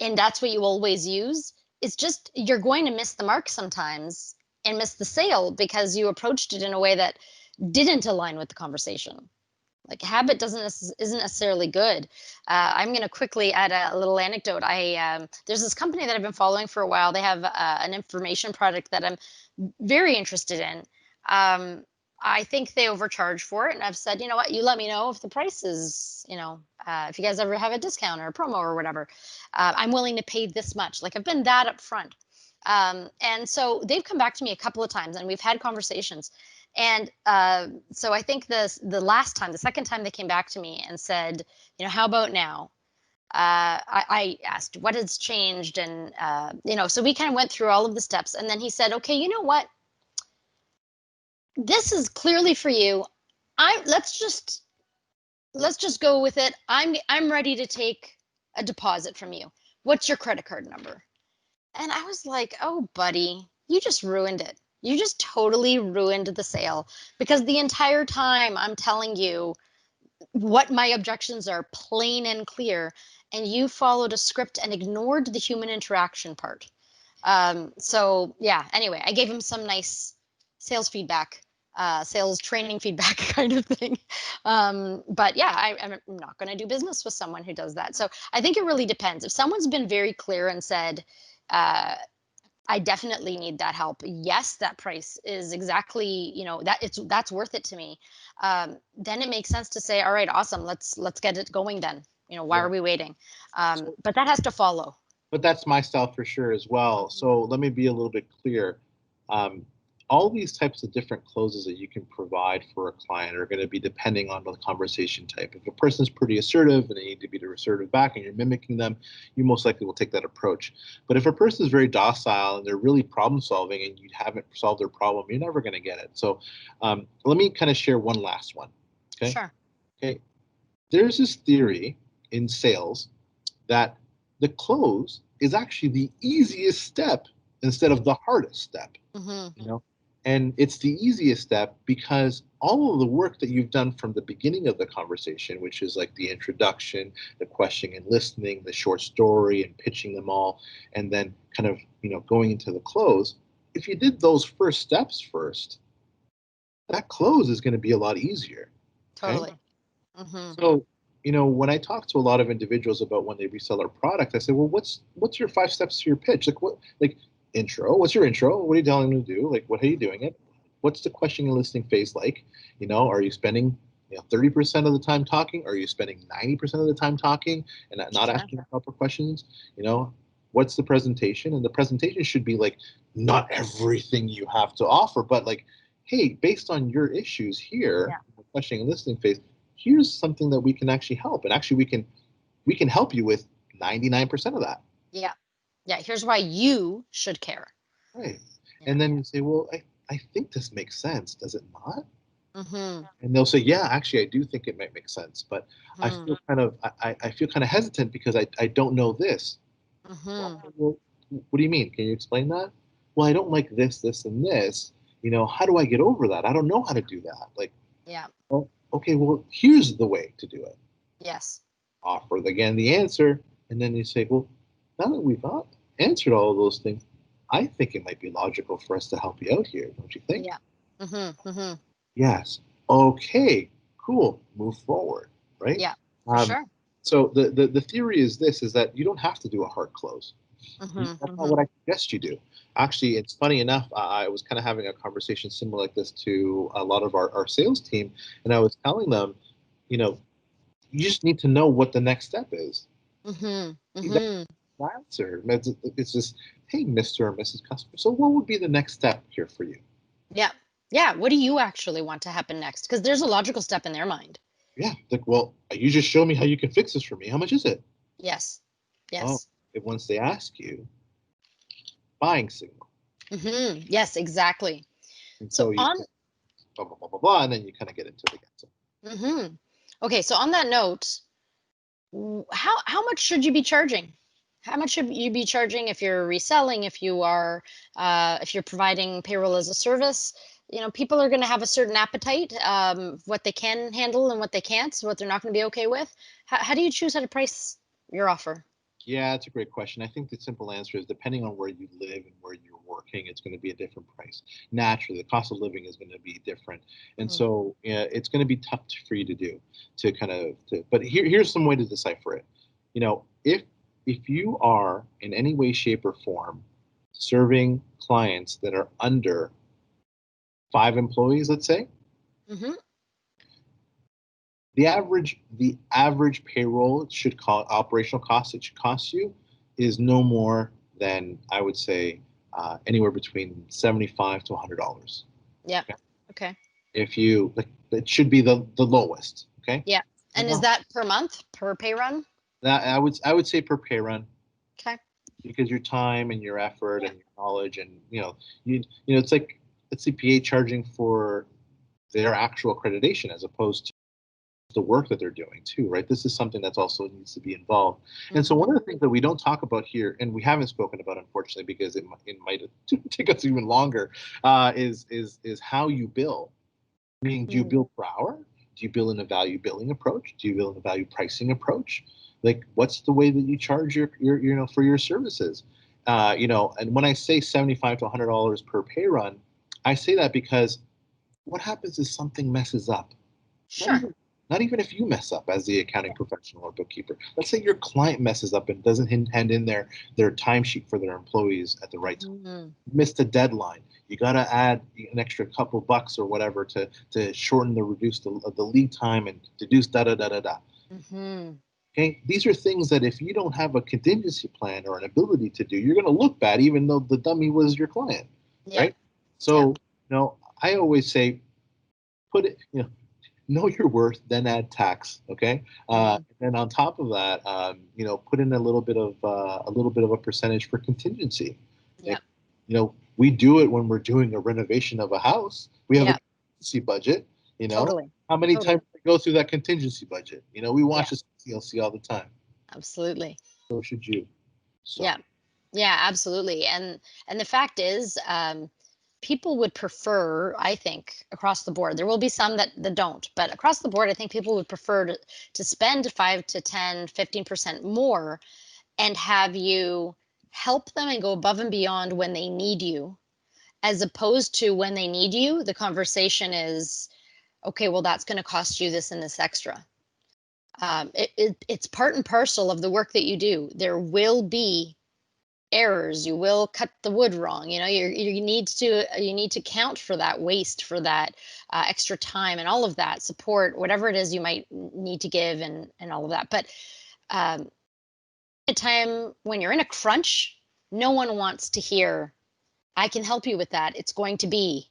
and that's what you always use, it's just you're going to miss the mark sometimes and miss the sale because you approached it in a way that didn't align with the conversation. Like habit isn't necessarily good. I'm going to quickly add a little anecdote. I There's this company that I've been following for a while. They have an information product that I'm very interested in. Um, I think they overcharge for it, and I've said, you know what, you let me know if the price is, if you guys ever have a discount or a promo or whatever. I'm willing to pay this much. Like I've been that upfront. And so they've come back to me a couple of times, and we've had conversations. And so I think the second time they came back to me and said, how about now? I asked what has changed, and so we kind of went through all of the steps, and then he said, okay, you know what? This is clearly for you. Let's just go with it. I'm ready to take a deposit from you. What's your credit card number? And I was like, oh, buddy, you just ruined it. You just totally ruined the sale, because the entire time I'm telling you what my objections are, plain and clear, and you followed a script and ignored the human interaction part. So yeah, anyway, I gave him some nice sales feedback, sales training feedback kind of thing. But yeah, I'm not going to do business with someone who does that. So I think it really depends. If someone's been very clear and said, I definitely need that help. Yes, that price is exactly, that's worth it to me. Then it makes sense to say, all right, awesome. Let's get it going then. Why Yeah. are we waiting? But that has to follow. But that's my style for sure as well. So let me be a little bit clear. All these types of different closes that you can provide for a client are going to be depending on the conversation type. If a person's pretty assertive and they need to be assertive back and you're mimicking them, you most likely will take that approach. But if a person is very docile and they're really problem solving and you haven't solved their problem, you're never going to get it. So let me kind of share one last one. Okay. Sure. Okay. There's this theory in sales that the close is actually the easiest step instead of the hardest step. Mm-hmm. And it's the easiest step because all of the work that you've done from the beginning of the conversation, which is like the introduction, the questioning and listening, the short story and pitching them all, and then kind of going into the close, if you did those first steps first, that close is going to be a lot easier. Totally. Okay? Mm-hmm. So, when I talk to a lot of individuals about when they resell our product, I say, well, what's your 5 steps to your pitch? Like intro, what's your intro? What are you telling them to do? Like, what are you doing it? What's the questioning and listening phase like? Are you spending 30% of the time talking? Are you spending 90% of the time talking and not Sure. asking proper questions? What's the presentation? And the presentation should be like not everything you have to offer, but like, hey, based on your issues here, Yeah. the questioning and listening phase, here's something that we can actually help. And actually we can help you with 99% of that. Yeah. Yeah. Here's why you should care. Right. Yeah. And then you say, well, I think this makes sense. Does it not? Mm-hmm. And they'll say, yeah, actually, I do think it might make sense, but I Mm-hmm. feel kind of, I feel kind of hesitant because I don't know this. Mm-hmm. Well, what do you mean? Can you explain that? Well, I don't like this, this, and this. How do I get over that? I don't know how to do that. Like, Yeah. well, okay, well, here's the way to do it. Yes. Offer again the answer, and then you say, well, now that we've answered all of those things, I think it might be logical for us to help you out here, don't you think? Yeah. Mm-hmm. Mm-hmm. Yes. Okay, cool. Move forward, right? Yeah. For Um, sure. so the theory is that you don't have to do a hard close. Mm-hmm. That's not Mm-hmm. what I suggest you do. Actually, it's funny enough, I was kind of having a conversation similar like this to a lot of our sales team, and I was telling them, you know, you just need to know what the next step is. Mm-hmm. That's Mm-hmm. the answer. It's just, hey, Mr. or Mrs. Customer, so what would be the next step here for you? Yeah. Yeah. What do you actually want to happen next? Because there's a logical step in their mind. Yeah, like, well, you just show me how you can fix this for me. How much is it? Yes. Oh, Yes. if once they ask you, buying signal. Mm-hmm. Yes, exactly. And So so you on say blah, blah, blah, blah, blah, and then you kind of get into the answer. mm-hmm. Okay, so on that note, how much should you be charging? How much should you be charging if you're reselling, if you're providing payroll as a service? People are going to have a certain appetite, what they can handle and what they can't, what they're not going to be okay with. How do you choose how to price your offer? Yeah, that's a great question. I think the simple answer is depending on where you live and where you're working, it's going to be a different price. Naturally, the cost of living is going to be different, and Mhm. so it's going to be tough for you to do to kind of. But here's some way to decipher it. If you are in any way, shape, or form serving clients that are under 5 employees, let's say, Mhm. the average payroll it should call operational costs it should cost you is no more than I would say anywhere between $75 to $100. Yeah. Okay. Okay. If you like, it should be the lowest. Okay. Yeah. And is that per month, per pay run? That I would say per pay run. Okay. Because your time and your effort and your knowledge and it's like a CPA charging for their actual accreditation as opposed to the work that they're doing too, right? This is something that's also needs to be involved. And so one of the things that we don't talk about here, and we haven't spoken about, unfortunately, because it might take us even longer, is how you bill. Meaning, do you bill per hour? Do you bill in a value billing approach? Do you bill in a value pricing approach? Like, what's the way that you charge your for your services? And when I say $75 to $100 per pay run, I say that because what happens is something messes up. Sure. Not even if you mess up as the accounting professional or bookkeeper. Let's say your client messes up and doesn't hand in their timesheet for their employees at the right time. Missed a deadline. You got to add an extra couple bucks or whatever to shorten reduce the lead time and deduce da da da da da. Okay, these are things that if you don't have a contingency plan or an ability to do, you're going to look bad, even though the dummy was your client, right? So, I always say, put it, know your worth, then add tax. Okay, and on top of that, put in a little bit of a percentage for contingency. Yeah. We do it when we're doing a renovation of a house. We have a contingency budget. Totally. How many times we go through that contingency budget? We watch this CLC all the time. Absolutely. So should you. So. Yeah, absolutely. And the fact is, people would prefer, I think, across the board. There will be some that don't, but across the board, I think people would prefer to spend 5 to 10, 15% more and have you help them and go above and beyond when they need you, as opposed to when they need you, the conversation is, okay, well, that's going to cost you this and this extra. It's part and parcel of the work that you do. There will be errors. You will cut the wood wrong. You need to count for that waste, for that extra time and all of that support, whatever it is you might need to give and all of that. But a time when you're in a crunch, no one wants to hear, I can help you with that. It's going to be,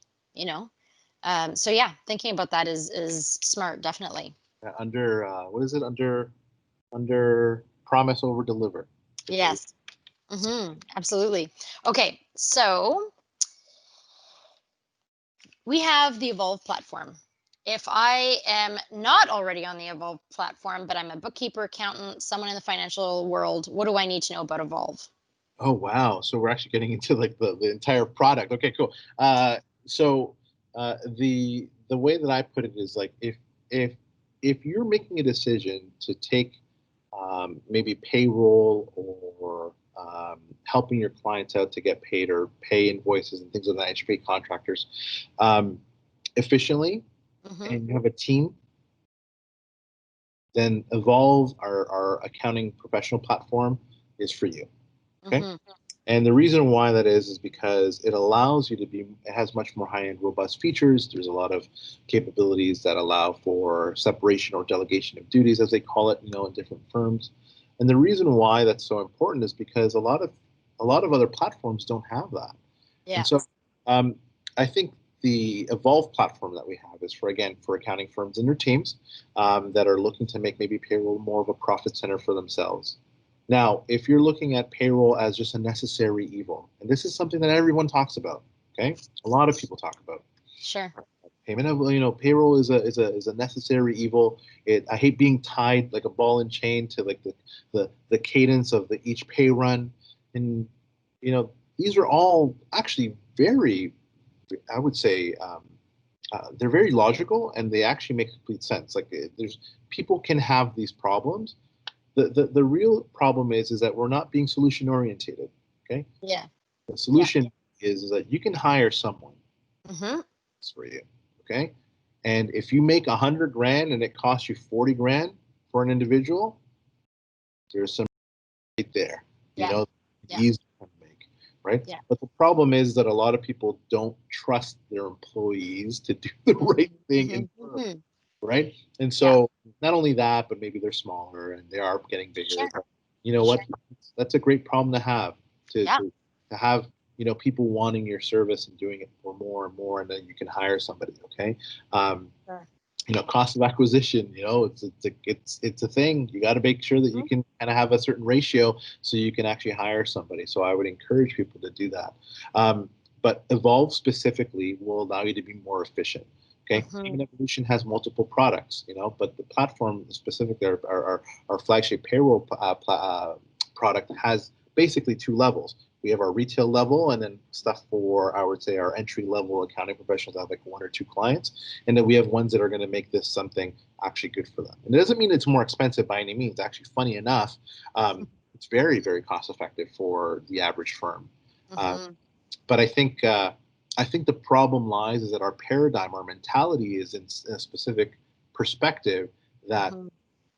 so yeah, thinking about that is smart, definitely. Under what is it? Under promise over deliver. Yes. Absolutely. Okay, so we have the Evolve platform. If I am not already on the Evolve platform, but I'm a bookkeeper, accountant, someone in the financial world, what do I need to know about Evolve? Oh, wow. So we're actually getting into like the entire product. Okay, cool. So the way that I put it is like if you're making a decision to take maybe payroll or helping your clients out to get paid or pay invoices and things of that nature, pay contractors efficiently, and you have a team, then Evolve, our accounting professional platform, is for you. Okay. And the reason why that is because it allows you it has much more high-end robust features. There's a lot of capabilities that allow for separation or delegation of duties, as they call it, in different firms. And the reason why that's so important is because a lot of other platforms don't have that. Yeah. And so I think the Evolve platform that we have is for accounting firms and their teams that are looking to make maybe payroll more of a profit center for themselves. Now, if you're looking at payroll as just a necessary evil, and this is something that everyone talks about, okay? A lot of people talk about. Sure. Payroll is a necessary evil. I hate being tied like a ball and chain to like the cadence of each pay run, and these are all actually very, I would say, they're very logical and they actually make complete sense. Like people can have these problems. The real problem is that we're not being solution orientated. Okay. Yeah. The solution is that you can hire someone for you. Okay. And if you make $100,000 and it costs you $40,000 for an individual, there's some right there. Easy to make, right? Yeah. But the problem is that a lot of people don't trust their employees to do the right thing right? And so not only that, but maybe they're smaller and they are getting bigger. Sure. But you know what? That's a great problem to have, to have people wanting your service and doing it for more and more, and then you can hire somebody. Okay. Sure. Cost of acquisition, it's a thing. You got to make sure that you can kind of have a certain ratio so you can actually hire somebody. So I would encourage people to do that. But Evolve specifically will allow you to be more efficient. Okay, PaymentEvolution has multiple products, but the platform specifically, our flagship payroll product has basically two levels. We have our retail level, and then stuff for, I would say, our entry level accounting professionals that have like one or two clients. And then we have ones that are going to make this something actually good for them. And it doesn't mean it's more expensive by any means. Actually, funny enough, it's very, very cost effective for the average firm. But I think the problem lies is that our paradigm, our mentality is in a specific perspective that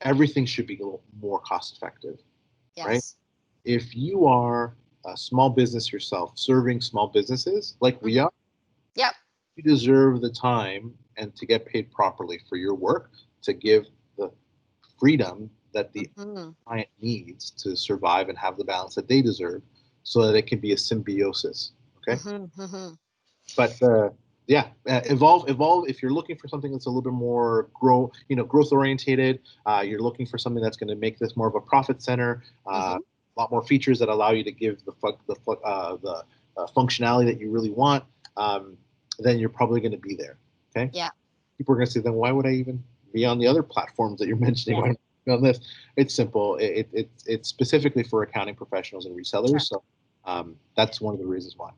everything should be a little more cost effective, right? If you are a small business yourself, serving small businesses like we are, you deserve the time and to get paid properly for your work, to give the freedom that the client needs to survive and have the balance that they deserve, so that it can be a symbiosis. Okay. But evolve. If you're looking for something that's a little bit more growth orientated, you're looking for something that's going to make this more of a profit center. A lot more features that allow you to give the functionality that you really want. Then you're probably going to be there. Okay. Yeah. People are going to say, then why would I even be on the other platforms that you're mentioning? Why on this? It's simple. It's specifically for accounting professionals and resellers. Sure. So that's one of the reasons why.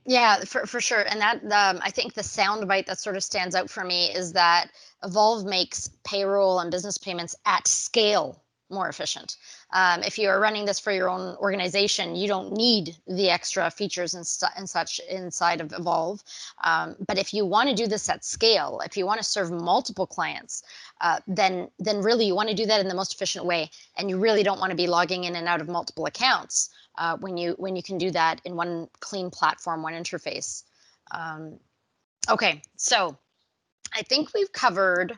Yeah, for sure. And that I think the soundbite that sort of stands out for me is that Evolve makes payroll and business payments at scale more efficient. If you are running this for your own organization, you don't need the extra features and such inside of Evolve. But if you want to do this at scale, if you want to serve multiple clients, then really you want to do that in the most efficient way, and you really don't want to be logging in and out of multiple accounts. When you can do that in one clean platform, one interface. Okay, so I think we've covered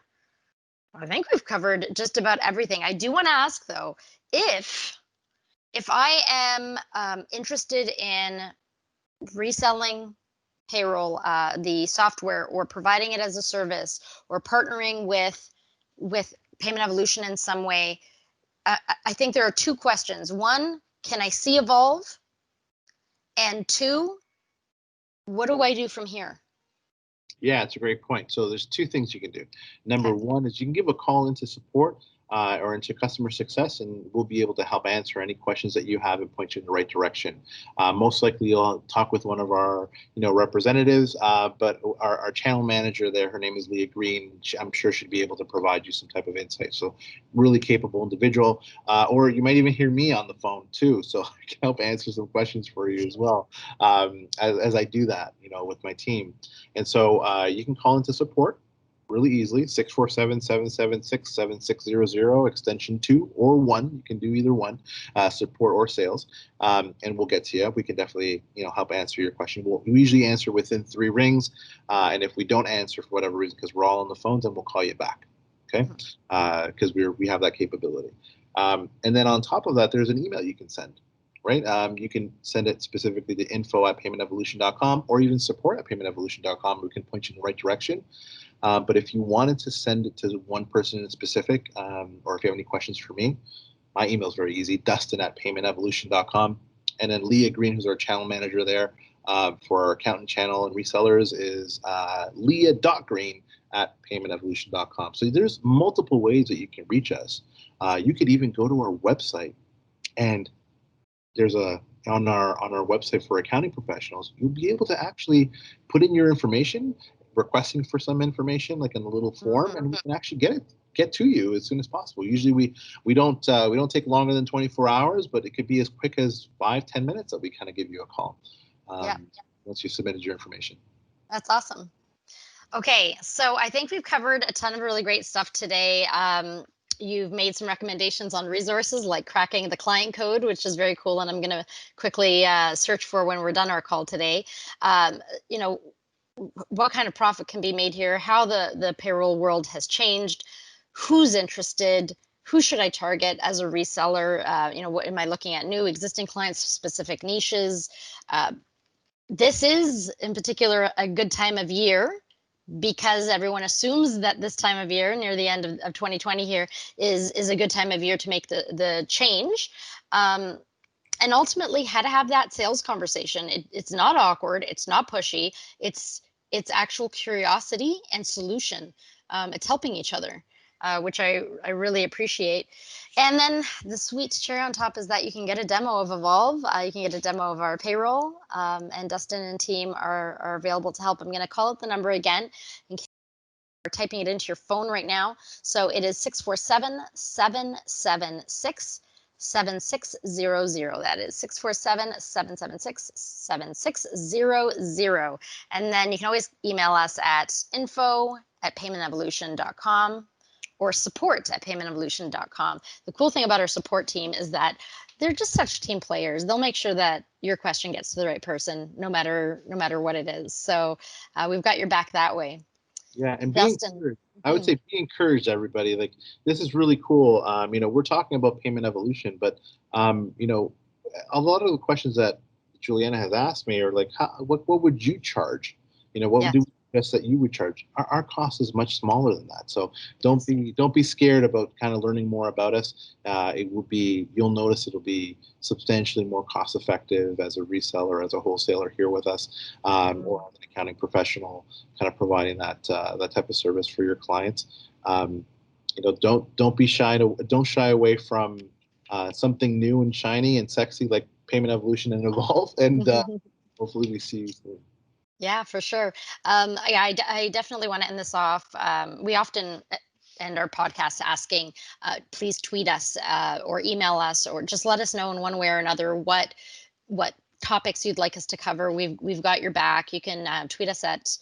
just about everything. I do want to ask though, if I am interested in reselling payroll, the software, or providing it as a service, or partnering with PaymentEvolution in some way, I think there are two questions. One, can I see Evolve? And two, what do I do from here? Yeah, it's a great point. So there's two things you can do. Number one is you can give a call into support or into customer success, and we'll be able to help answer any questions that you have and point you in the right direction. Most likely you'll talk with one of our representatives, but our channel manager there, her name is Leah Green. I'm sure she'd be able to provide you some type of insight. So really capable individual, or you might even hear me on the phone too, so I can help answer some questions for you as well, as I do that with my team. And so you can call into support really easily, 647-776-7600, extension 2 or 1. You can do either one, support or sales, and we'll get to you. We can definitely help answer your question. We usually answer within 3 rings, and if we don't answer for whatever reason, because we're all on the phones, then we'll call you back. Okay, because we have that capability. And then on top of that, there's an email you can send. Right? You can send it specifically to info@paymentevolution.com or even support@paymentevolution.com. We can point you in the right direction. But if you wanted to send it to one person in specific, or if you have any questions for me, my email is very easy, Dustin@paymentevolution.com. And then Leah Green, who's our channel manager there for our accountant channel and resellers, is leah.green@paymentevolution.com. So there's multiple ways that you can reach us. You could even go to our website, and there's on our website for accounting professionals, you'll be able to actually put in your information, requesting for some information, like in a little form, and we can actually get to you as soon as possible. Usually we don't take longer than 24 hours, but it could be as quick as 5-10 minutes that we kind of give you a call once you submitted your information. That's awesome. Okay, so I think we've covered a ton of really great stuff today. You've made some recommendations on resources like cracking the client code, which is very cool, and I'm going to quickly search for when we're done our call today. What kind of profit can be made here, how the payroll world has changed, who's interested, who should I target as a reseller? What am I looking at? New, existing clients, specific niches? this is in particular a good time of year because everyone assumes that this time of year, near the end of 2020 here, is a good time of year to make the change. And ultimately how to have that sales conversation. It's not awkward, it's not pushy, it's actual curiosity and solution. It's helping each other, which I really appreciate. And then the sweet cherry on top is that you can get a demo of Evolve. You can get a demo of our payroll, and Dustin and team are available to help. I'm going to call out the number again in case you're typing it into your phone right now. So it is 647-776 7600. That is 647-776-7600. And then you can always email us at info@paymentevolution.com or support@paymentevolution.com. The cool thing about our support team is that they're just such team players. They'll make sure that your question gets to the right person, no matter what it is. So we've got your back that way. Yeah, and being Dustin. encouraged. I would say be encouraged, everybody. Like, this is really cool. We're talking about payment evolution, but a lot of the questions that Juliana has asked me are like, what would you charge? What would Yes. you guess that you would charge? Our cost is much smaller than that. So don't be scared about kind of learning more about us. You'll notice it'll be substantially more cost effective as a reseller, as a wholesaler here with us, or as an accounting professional, kind of providing that type of service for your clients. Don't shy away from something new and shiny and sexy like Payment Evolution and Evolve, and hopefully we see you soon. Yeah, for sure. I definitely want to end this off. We often end our podcast asking, please tweet us or email us, or just let us know in one way or another what topics you'd like us to cover. We've got your back. You can tweet us at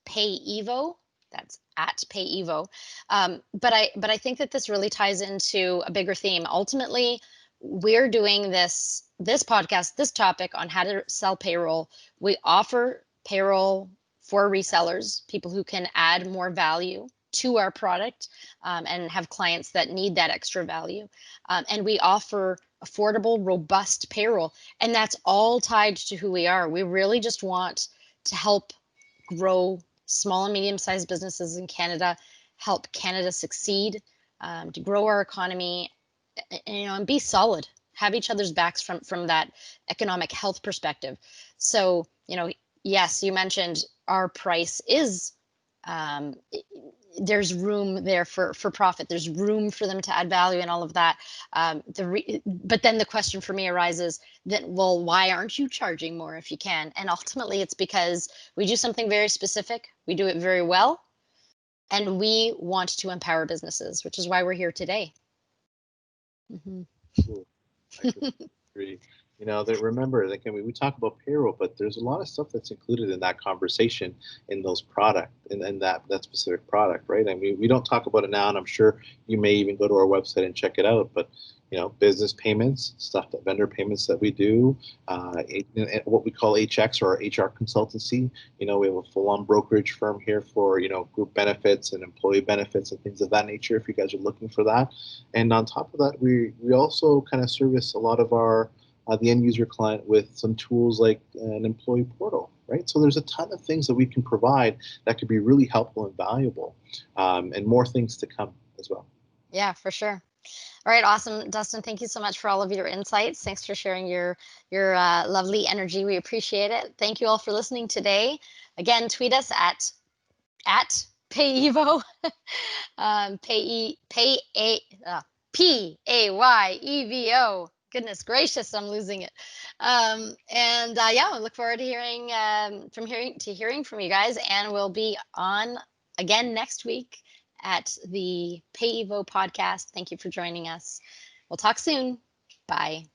PayEvo. That's at PayEvo. But I think that this really ties into a bigger theme. Ultimately, we're doing this podcast, this topic on how to sell payroll. We offer payroll for resellers, people who can add more value to our product, and have clients that need that extra value. And we offer affordable, robust payroll. And that's all tied to who we are. We really just want to help grow small and medium-sized businesses in Canada, help Canada succeed, to grow our economy, and be solid, have each other's backs from that economic health perspective. So, yes, you mentioned our price is, there's room there for profit. There's room for them to add value and all of that. But then the question for me arises that, well, why aren't you charging more if you can? And ultimately it's because we do something very specific. We do it very well. And we want to empower businesses, which is why we're here today. Cool. I completely agree. Remember, like, we talk about payroll, but there's a lot of stuff that's included in that conversation in those in that specific product, right? I mean, we don't talk about it now, and I'm sure you may even go to our website and check it out. But business payments, vendor payments that we do, what we call HX or HR consultancy. We have a full-on brokerage firm here for group benefits and employee benefits and things of that nature, if you guys are looking for that. And on top of that, we also kind of service a lot of our the end user client with some tools like an employee portal, right? So there's a ton of things that we can provide that could be really helpful and valuable, and more things to come as well. Yeah, for sure. All right, awesome, Dustin. Thank you so much for all of your insights. Thanks for sharing your lovely energy. We appreciate it. Thank you all for listening today. Again, tweet us at PayEvo, PAYEVO. Goodness gracious, I'm losing it. Yeah, I look forward to hearing from you guys, and we'll be on again next week at the PayEvo podcast. Thank you for joining us. We'll talk soon. Bye.